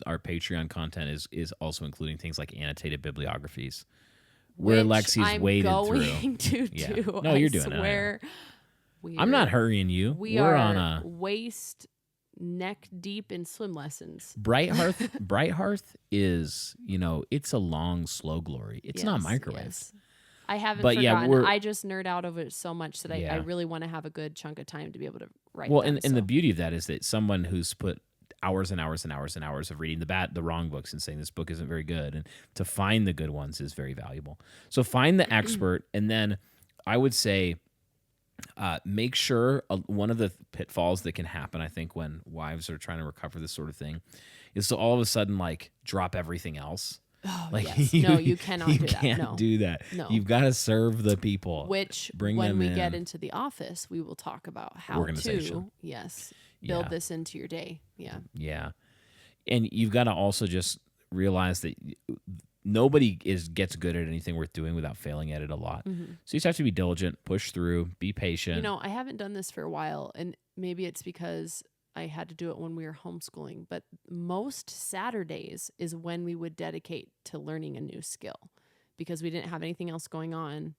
Speaker 1: our Patreon content is also including things like annotated bibliographies. Where Lexi's waded
Speaker 2: going
Speaker 1: through.
Speaker 2: to do.
Speaker 1: No, you're
Speaker 2: I
Speaker 1: doing
Speaker 2: swear,
Speaker 1: it. I'm not hurrying you.
Speaker 2: We're
Speaker 1: on a
Speaker 2: waist neck deep in swim lessons.
Speaker 1: Bright Hearth. Bright Hearth is, it's a long, slow glory. It's not microwave.
Speaker 2: Yes. I haven't
Speaker 1: But
Speaker 2: forgotten. I just nerd out over it so much that I really want to have a good chunk of time to be able to write.
Speaker 1: Well, and the beauty of that is that someone who's put hours and hours and hours and hours of reading the wrong books and saying this book isn't very good, and to find the good ones is very valuable. So find the expert, and then I would say make sure one of the pitfalls that can happen, I think, when wives are trying to recover this sort of thing, is to all of a sudden like drop everything else.
Speaker 2: Oh,
Speaker 1: like
Speaker 2: yes. No, you cannot do that.
Speaker 1: You can't do that.
Speaker 2: No.
Speaker 1: You've got to serve the people.
Speaker 2: Which,
Speaker 1: bring
Speaker 2: when
Speaker 1: them
Speaker 2: we
Speaker 1: in.
Speaker 2: get into the office, we will talk about how
Speaker 1: Organization.
Speaker 2: to, build this into your day. Yeah.
Speaker 1: Yeah. And you've got to also just realize that nobody gets good at anything worth doing without failing at it a lot.
Speaker 2: Mm-hmm.
Speaker 1: So you just have to be diligent, push through, be patient.
Speaker 2: I haven't done this for a while, and maybe it's because I had to do it when we were homeschooling, but most Saturdays is when we would dedicate to learning a new skill because we didn't have anything else going on.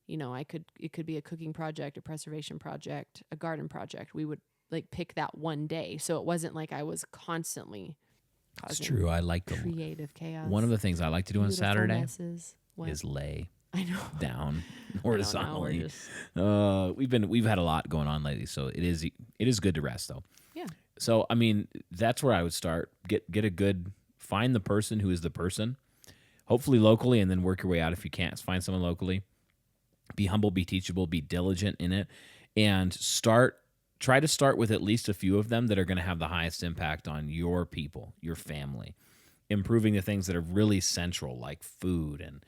Speaker 2: You know, it could be a cooking project, a preservation project, a garden project. We would like pick that one day. So it wasn't like I was constantly
Speaker 1: It's
Speaker 2: causing
Speaker 1: true. I like
Speaker 2: creative chaos.
Speaker 1: one of the things I like to do on
Speaker 2: Beautiful
Speaker 1: Saturday
Speaker 2: messes. What?
Speaker 1: is lay
Speaker 2: I know.
Speaker 1: down
Speaker 2: I know,
Speaker 1: horizontally.
Speaker 2: we're just-
Speaker 1: We've had a lot going on lately, so it is good to rest though.
Speaker 2: Yeah.
Speaker 1: So I mean, that's where I would start. Find the person who is the person, hopefully locally, and then work your way out if you can't. Find someone locally. Be humble, be teachable, be diligent in it, and try to start with at least a few of them that are going to have the highest impact on your people, your family, improving the things that are really central, like food and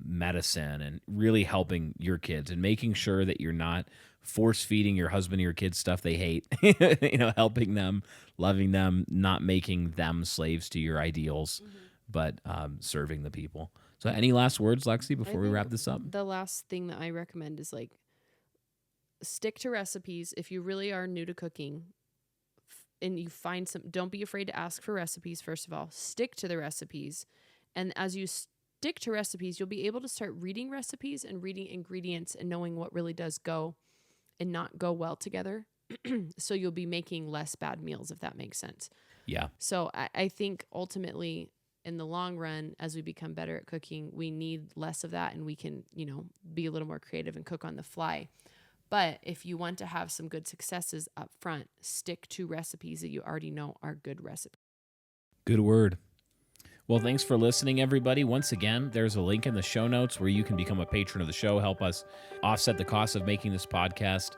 Speaker 1: medicine, and really helping your kids and making sure that you're not force feeding your husband or your kids stuff they hate, helping them, loving them, not making them slaves to your ideals, but serving the people. So any last words, Lexi, before we wrap this up?
Speaker 2: The last thing that I recommend is like stick to recipes. If you really are new to cooking and you find don't be afraid to ask for recipes. First of all, stick to the recipes. And as you stick to recipes, you'll be able to start reading recipes and reading ingredients and knowing what really does go and not go well together. So you'll be making less bad meals, if that makes sense.
Speaker 1: Yeah.
Speaker 2: So I think ultimately, in the long run, as we become better at cooking, we need less of that, and we can, be a little more creative and cook on the fly. But if you want to have some good successes up front, stick to recipes that you already know are good recipes.
Speaker 1: Good word. Well, thanks for listening, everybody. Once again, there's a link in the show notes where you can become a patron of the show, help us offset the cost of making this podcast,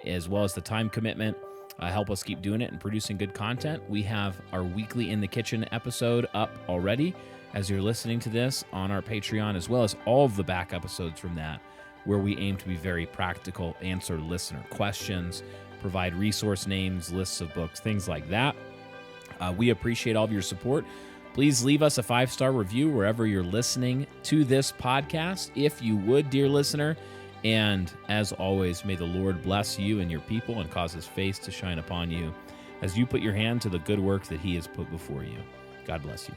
Speaker 1: as well as the time commitment. Help us keep doing it and producing good content. We have our weekly In the Kitchen episode up already as you're listening to this on our Patreon, as well as all of the back episodes from that, where we aim to be very practical, answer listener questions, provide resource names, lists of books, things like that. We appreciate all of your support. Please leave us a 5-star review wherever you're listening to this podcast, if you would, dear listener. And as always, may the Lord bless you and your people and cause his face to shine upon you as you put your hand to the good work that he has put before you. God bless you.